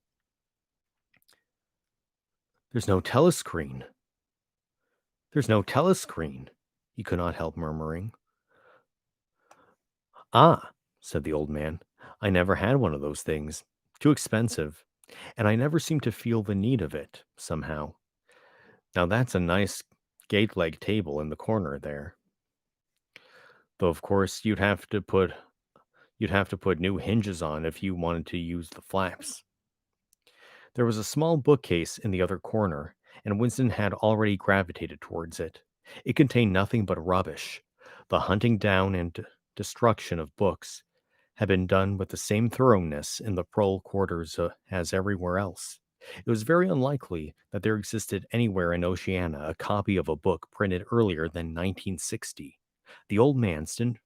There's no telescreen. There's no telescreen, he could not help murmuring. Ah, said the old man, I never had one of those things. Too expensive. And I never seem to feel the need of it, somehow. Now that's a nice gate leg table in the corner there. Though of course you'd have to put new hinges on if you wanted to use the flaps. There was a small bookcase in the other corner, and Winston had already gravitated towards it. It contained nothing but rubbish. The hunting down and destruction of books had been done with the same thoroughness in the prole quarters as everywhere else. It was very unlikely that there existed anywhere in Oceania a copy of a book printed earlier than 1960. The old man, st-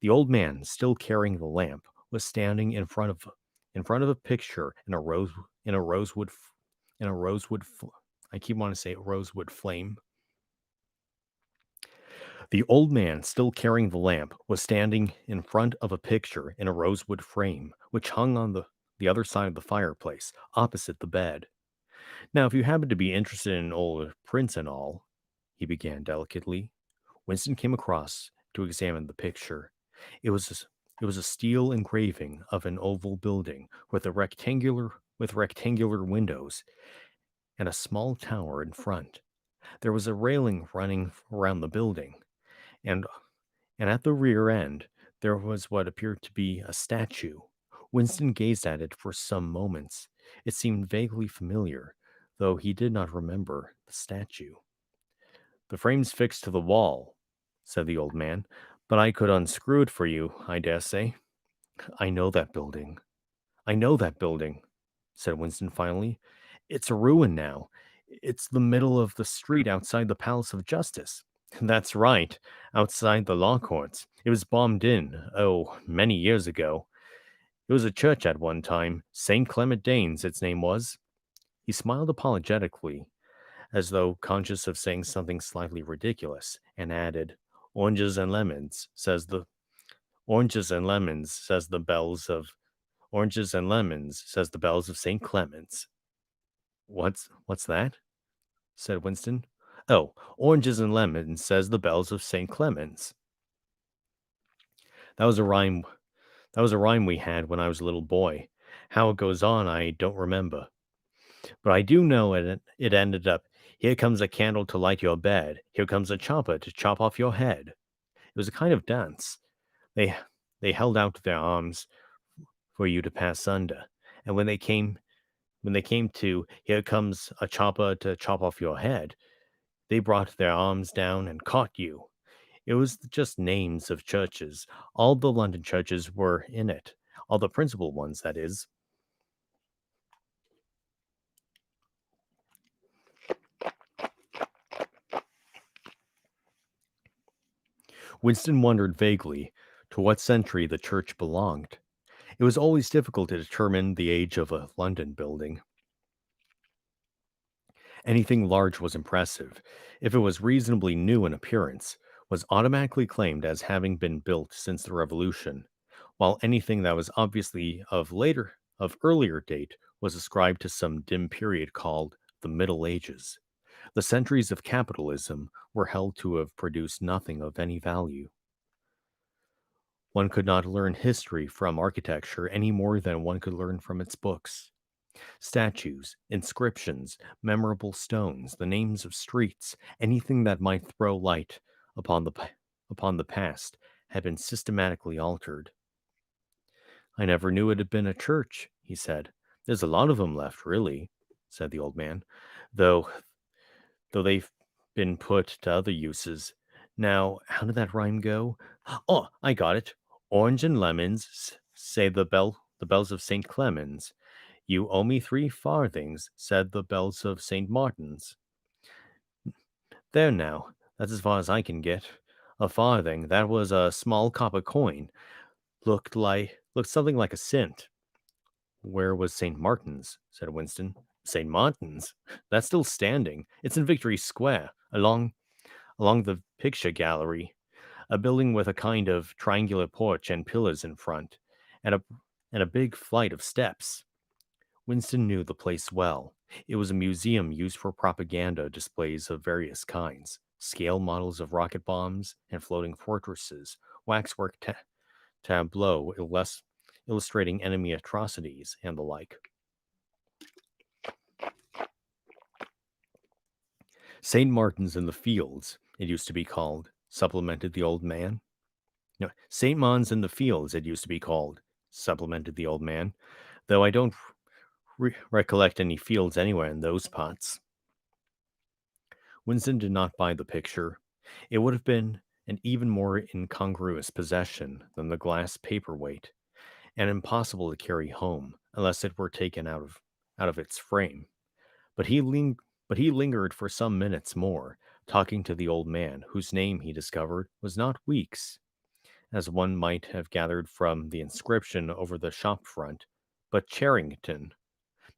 the old man, still carrying the lamp, was standing in front of a picture in a rosewood f- in a rosewood fl- I keep wanting to say rosewood flame. The old man, still carrying the lamp, was standing in front of a picture in a rosewood frame, which hung on the other side of the fireplace, opposite the bed. Now, if you happen to be interested in old prints and all, he began delicately. Winston came across to examine the picture. It was it was a steel engraving of an oval building with rectangular windows and a small tower in front. There was a railing running around the building, and at the rear end there was what appeared to be a statue. Winston gazed at it for some moments. It seemed vaguely familiar, though he did not remember the statue. The frame's fixed to the wall, said the old man, but I could unscrew it for you, I dare say. I know that building. I know that building, said Winston finally. It's a ruin now. It's the middle of the street outside the Palace of Justice. That's right, outside the law courts. It was bombed in, oh, many years ago. It was a church at one time. St. Clement Danes, its name was. He smiled apologetically, as though conscious of saying something slightly ridiculous, and added, Oranges and lemons, says the oranges and lemons, says the bells of Oranges and lemons, says the bells of St. Clement's. What's that? Said Winston. Oh, oranges and lemons, says the bells of St. Clement's. That was a rhyme that was a rhyme we had when I was a little boy. How it goes on, I don't remember. But I do know it ended up, here comes a candle to light your bed. Here comes a chopper to chop off your head. It was a kind of dance. They they held out their arms for you to pass under. And when they came to here comes a chopper to chop off your head, they brought their arms down and caught you. It was just names of churches. All the London churches were in it. All the principal ones, that is. Winston wondered vaguely to what century the church belonged. It was always difficult to determine the age of a London building. Anything large was impressive. If it was reasonably new in appearance, was automatically claimed as having been built since the Revolution, while anything that was obviously of earlier date was ascribed to some dim period called the Middle Ages. The centuries of capitalism were held to have produced nothing of any value. One could not learn history from architecture any more than one could learn from its books. Statues, inscriptions, memorable stones, the names of streets, anything that might throw light upon upon the past had been systematically altered. I never knew it had been a church, he said. There's a lot of them left, really, said the old man, though they've been put to other uses. Now, how did that rhyme go? Oh, I got it. Orange and lemons, say the bells of St. Clement's. You owe me 3 farthings, said the bells of St. Martin's. There now, that's as far as I can get. A farthing, that was a small copper coin. Looked something like a cent. Where was St. Martin's? Said Winston. St. Martin's? That's still standing. It's in Victory Square, along the picture gallery, a building with a kind of triangular porch and pillars in front, and a big flight of steps. Winston knew the place well. It was a museum used for propaganda displays of various kinds, scale models of rocket bombs and floating fortresses, waxwork tableau illustrating enemy atrocities, and the like. St. Martin's in the Fields, it used to be called, supplemented the old man. No, St. Mons in the Fields, it used to be called, supplemented the old man, though I don't recollect any fields anywhere in those parts. Winston did not buy the picture. It would have been an even more incongruous possession than the glass paperweight, and impossible to carry home unless it were taken out of its frame. But but he lingered for some minutes more, talking to the old man, whose name he discovered was not Weeks, as one might have gathered from the inscription over the shop front, but Charrington.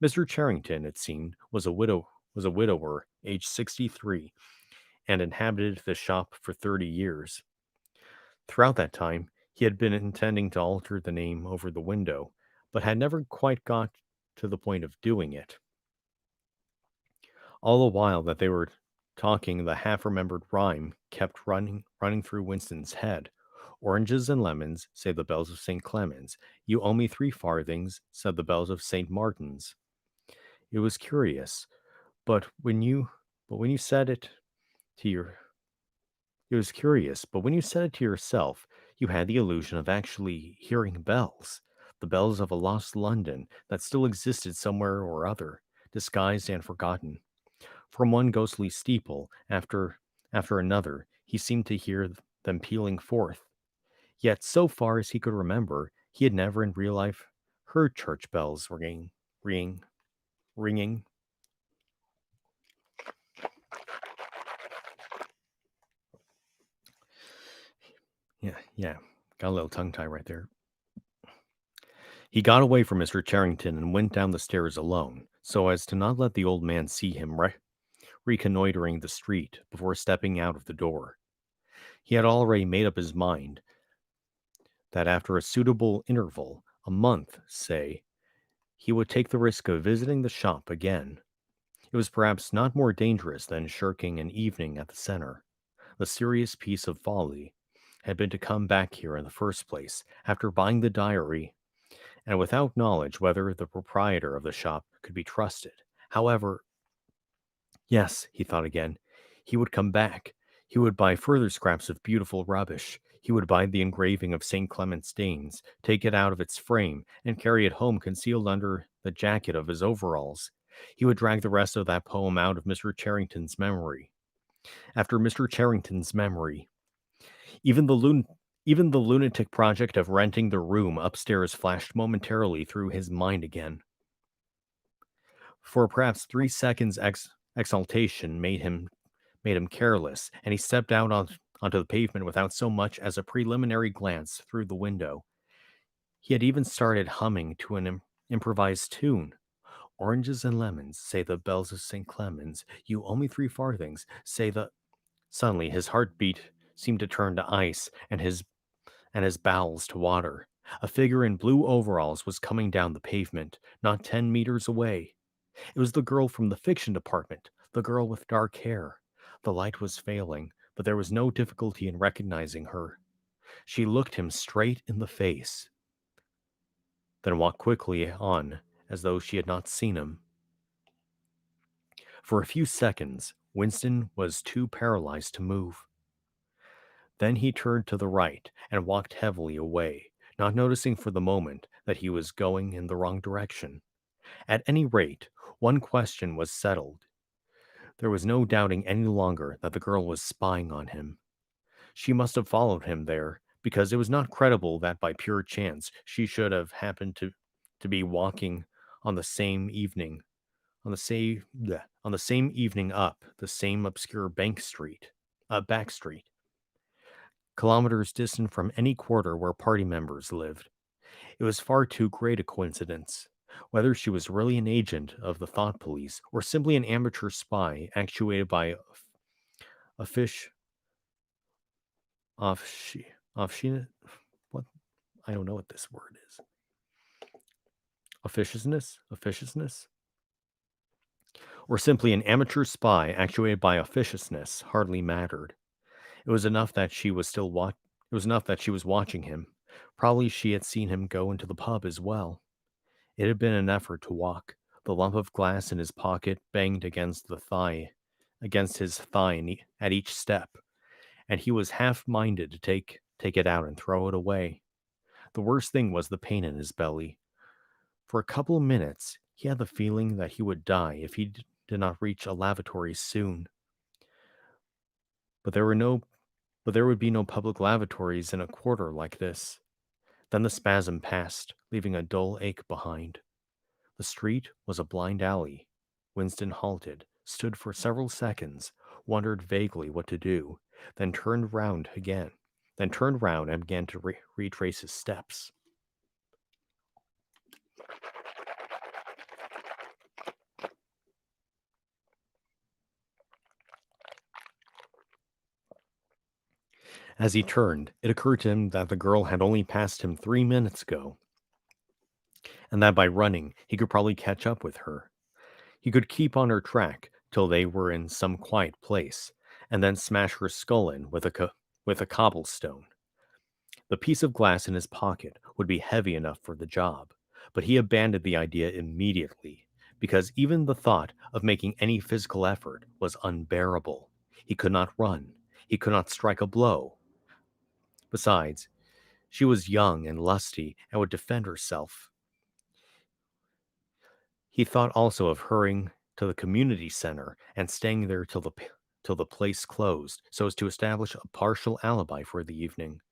Mr. Charrington, it seemed, was a widower, aged 63, and inhabited the shop for 30 years. Throughout that time, he had been intending to alter the name over the window, but had never quite got to the point of doing it. All the while that they were talking, the half-remembered rhyme kept running through Winston's head. Oranges and lemons, say the bells of St. Clement's. You owe me 3 farthings, said the bells of St. Martin's. It was curious, but when you said it to your it was curious, but when you said it to yourself, you had the illusion of actually hearing bells, the bells of a lost London that still existed somewhere or other, disguised and forgotten. From one ghostly steeple after another, he seemed to hear them pealing forth. Yet, so far as he could remember, he had never in real life heard church bells ringing, ringing. Yeah, got a little tongue tie right there. He got away from Mr. Charrington and went down the stairs alone, so as to not let the old man see him reconnoitering the street before stepping out of the door. He had already made up his mind that after a suitable interval, a month, say, he would take the risk of visiting the shop again. It was perhaps not more dangerous than shirking an evening at the center. The serious piece of folly had been to come back here in the first place after buying the diary and without knowledge whether the proprietor of the shop could be trusted. However, yes, he thought again, he would come back. He would buy further scraps of beautiful rubbish. He would buy the engraving of St. Clement's Danes, take it out of its frame, and carry it home concealed under the jacket of his overalls. He would drag the rest of that poem out of Mr. Charrington's memory. After Mr. Charrington's memory, even the lun- even the lunatic project of renting the room upstairs flashed momentarily through his mind again. For perhaps 3 seconds, exaltation made him careless, and he stepped out onto the pavement without so much as a preliminary glance through the window. He had even started humming to an improvised tune. Oranges and lemons, say the bells of St. Clement's. You owe me 3 farthings, say the. Suddenly, his heartbeat seemed to turn to ice, and his bowels to water. A figure in blue overalls was coming down the pavement, not 10 meters away. It was the girl from the fiction department, the girl with dark hair. The light was failing, but there was no difficulty in recognizing her. She looked him straight in the face, then walked quickly on as though she had not seen him. For a few seconds, Winston was too paralyzed to move. Then he turned to the right and walked heavily away, not noticing for the moment that he was going in the wrong direction. At any rate, one question was settled. There was no doubting any longer that the girl was spying on him. She must have followed him there, because it was not credible that by pure chance she should have happened to be walking on the same evening, on the same evening up the same obscure back street, kilometers distant from any quarter where party members lived. It was far too great a coincidence. Whether she was really an agent of the thought police or simply an amateur spy actuated by a fish off she what I don't know what this word is. Officiousness? Or simply an amateur spy actuated by officiousness hardly mattered. It was enough that she was still it was enough that she was watching him. Probably she had seen him go into the pub as well. It had been an effort to walk. The lump of glass in his pocket banged against his thigh at each step, and he was half minded to take it out and throw it away. The worst thing was the pain in his belly. For a couple of minutes, he had the feeling that he would die if he did not reach a lavatory soon. But there were no but there would be no public lavatories in a quarter like this. Then the spasm passed, leaving a dull ache behind. The street was a blind alley. Winston halted, stood for several seconds, wondered vaguely what to do, then turned round again, then turned round and began to retrace his steps. As he turned, it occurred to him that the girl had only passed him 3 minutes ago, and that by running he could probably catch up with her. He could keep on her track till they were in some quiet place, and then smash her skull in with with a cobblestone. The piece of glass in his pocket would be heavy enough for the job, but he abandoned the idea immediately, because even the thought of making any physical effort was unbearable. He could not run. He could not strike a blow. Besides, she was young and lusty and would defend herself. He thought also of hurrying to the community center and staying there till the place closed, so as to establish a partial alibi for the evening.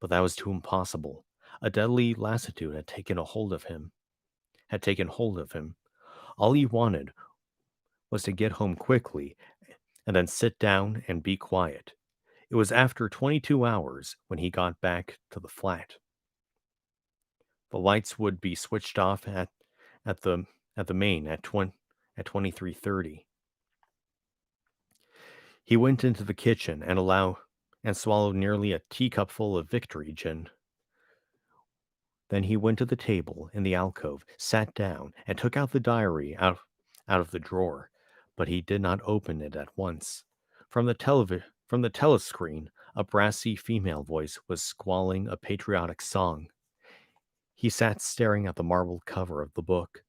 But that was too impossible. A deadly lassitude had taken hold of him. All he wanted was to get home quickly and then sit down and be quiet. It was after 22 hours when he got back to the flat. The lights would be switched off at the at the main at 23:30. He went into the kitchen and swallowed nearly a teacupful of victory gin. Then he went to the table in the alcove, sat down, and took out the diary out of the drawer, but he did not open it at once. From the telescreen, a brassy female voice was squalling a patriotic song. He sat staring at the marble cover of the book,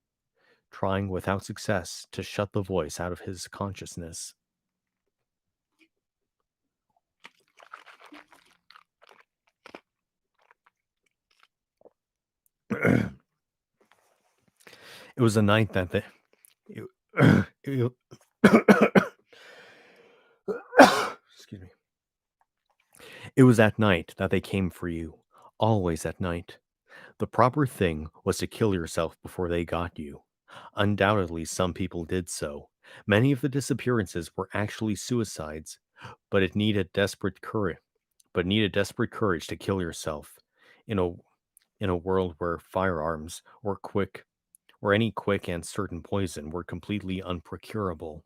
trying without success to shut the voice out of his consciousness. It was a night that the it, it- excuse me. It was at night that they came for you. Always at night. The proper thing was to kill yourself before they got you. Undoubtedly, some people did so. Many of the disappearances were actually suicides, but it needed desperate courage. But needed desperate courage to kill yourself in a world where firearms or any quick and certain poison were completely unprocurable.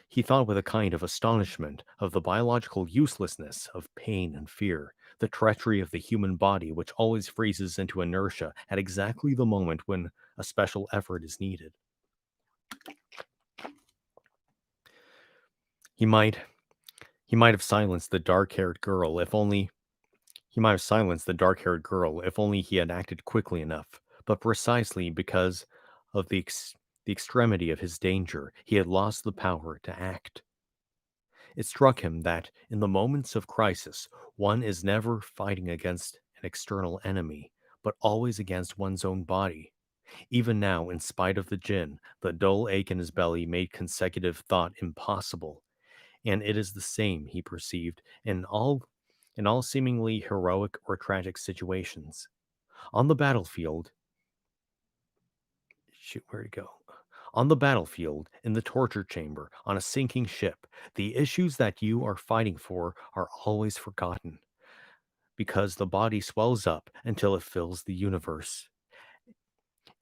He thought with a kind of astonishment of the biological uselessness of pain and fear, the treachery of the human body which always freezes into inertia at exactly the moment when a special effort is needed. He might he might have silenced the dark-haired girl if only he might have silenced the dark-haired girl if only he had acted quickly enough, but precisely because of the extremity of his danger, he had lost the power to act. It struck him that in the moments of crisis, one is never fighting against an external enemy, but always against one's own body. Even now, in spite of the gin, the dull ache in his belly made consecutive thought impossible, and it is the same, he perceived, in all seemingly heroic or tragic situations. On the battlefield, shoot, where'd it go? On the battlefield, in the torture chamber, on a sinking ship, the issues that you are fighting for are always forgotten, because the body swells up until it fills the universe.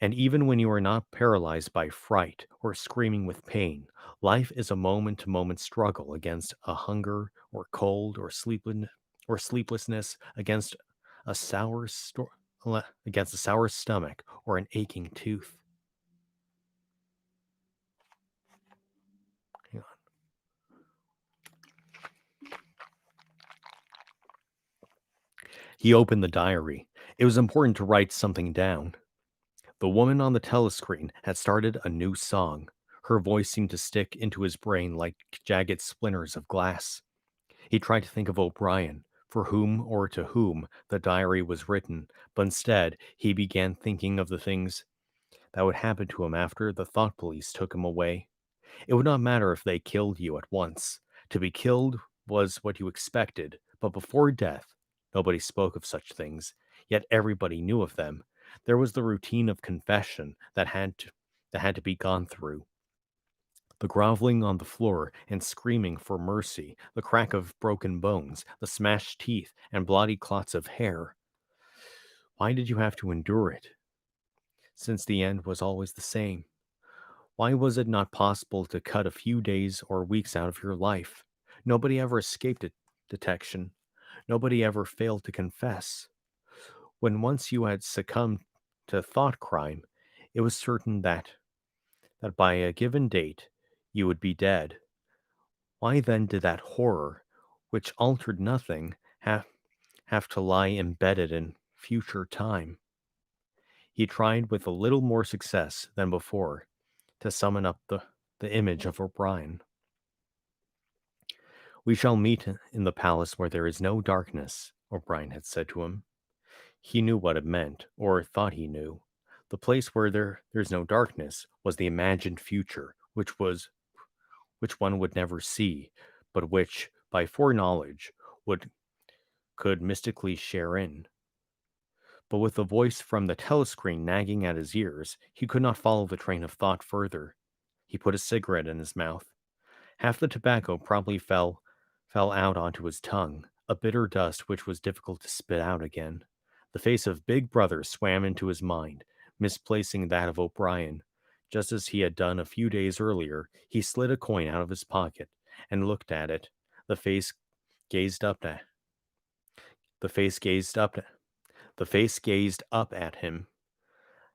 And even when you are not paralyzed by fright or screaming with pain, life is a moment to moment struggle against a hunger or cold or sleeplessness, a against a sour stomach or an aching tooth. Hang on. He opened the diary. It was important to write something down. The woman on the telescreen had started a new song. Her voice seemed to stick into his brain like jagged splinters of glass. He tried to think of O'Brien, for whom or to whom the diary was written, but instead he began thinking of the things that would happen to him after the thought police took him away. It would not matter if they killed you at once. To be killed was what you expected, but before death, nobody spoke of such things, yet everybody knew of them. There was the routine of confession that had to be gone through. The groveling on the floor and screaming for mercy, the crack of broken bones, the smashed teeth, and bloody clots of hair. Why did you have to endure it? Since the end was always the same. Why was it not possible to cut a few days or weeks out of your life? Nobody ever escaped detection. Nobody ever failed to confess. When once you had succumbed to thought crime, it was certain that by a given date you would be dead. Why then did that horror, which altered nothing, have to lie embedded in future time? He tried with a little more success than before to summon up the image of O'Brien. We shall meet in the palace where there is no darkness, O'Brien had said to him. He knew what it meant, or thought he knew. The place where there's no darkness was the imagined future, which one would never see, but which, by foreknowledge, would could mystically share in. But with the voice from the telescreen nagging at his ears, he could not follow the train of thought further. He put a cigarette in his mouth. Half the tobacco probably fell out onto his tongue, a bitter dust which was difficult to spit out again. The face of Big Brother swam into his mind, misplacing that of O'Brien. Just as he had done a few days earlier, he slid a coin out of his pocket and looked at it. The face gazed up at the face gazed up the face gazed up at him,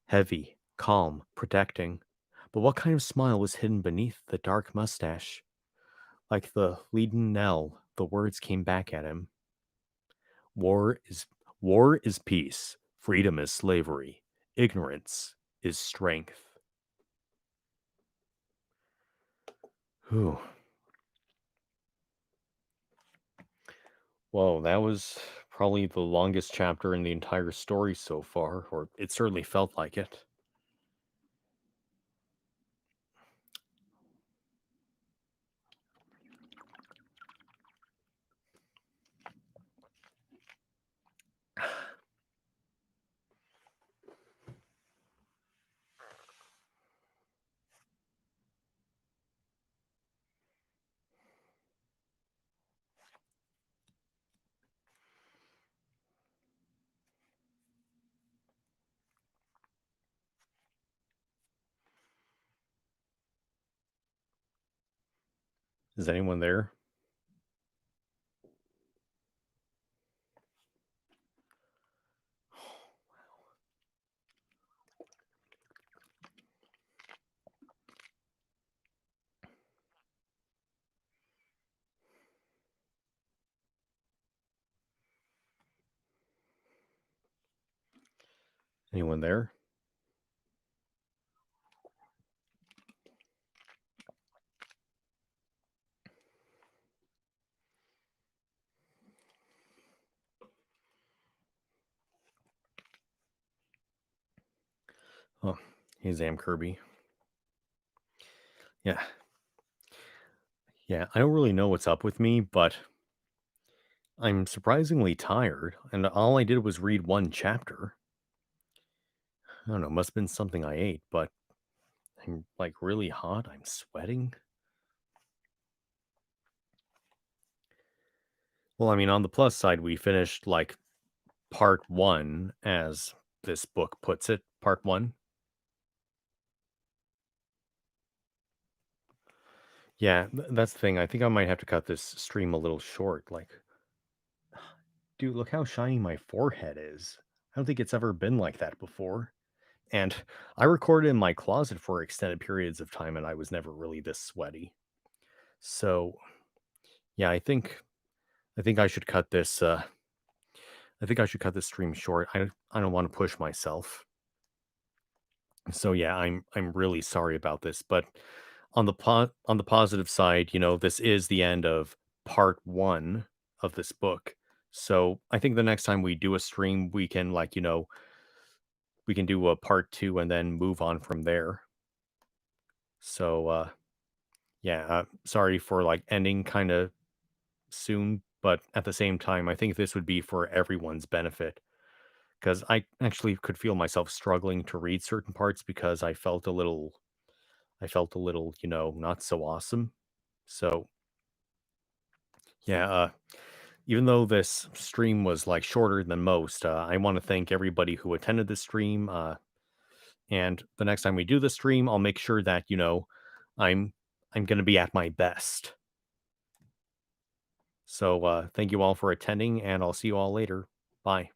heavy, calm, protecting. But what kind of smile was hidden beneath the dark mustache? Like the leaden knell, the words came back at him. War is war is peace. Freedom is slavery. Ignorance is strength. Whew. Whoa, that was probably the longest chapter in the entire story so far, or it certainly felt like it. Is anyone there? Anyone there? Oh, he's Am Kirby. Yeah. Yeah, I don't really know what's up with me, but I'm surprisingly tired, and all I did was read one chapter. I don't know, must have been something I ate, but I'm like really hot. I'm sweating. Well, I mean, on the plus side, we finished like part one, as this book puts it, part one. Yeah, that's the thing. I think I might have to cut this stream a little short. Like, dude, look how shiny my forehead is. I don't think it's ever been like that before. And I recorded in my closet for extended periods of time, and I was never really this sweaty. So yeah, I think I should cut this. I think I should cut this stream short. I don't want to push myself. So yeah, I'm really sorry about this, but on the positive side, this is the end of part 1 of this book. So I think the next time we do a stream, we can we can do a part 2 and then move on from there. So yeah, sorry for like ending kind of soon, but at the same time, I think this would be for everyone's benefit because I actually could feel myself struggling to read certain parts because I felt a little, not so awesome. So, yeah, even though this stream was like shorter than most, I want to thank everybody who attended this stream. And the next time we do the stream, I'll make sure that, I'm I'm going to be at my best. So, thank you all for attending and I'll see you all later. Bye.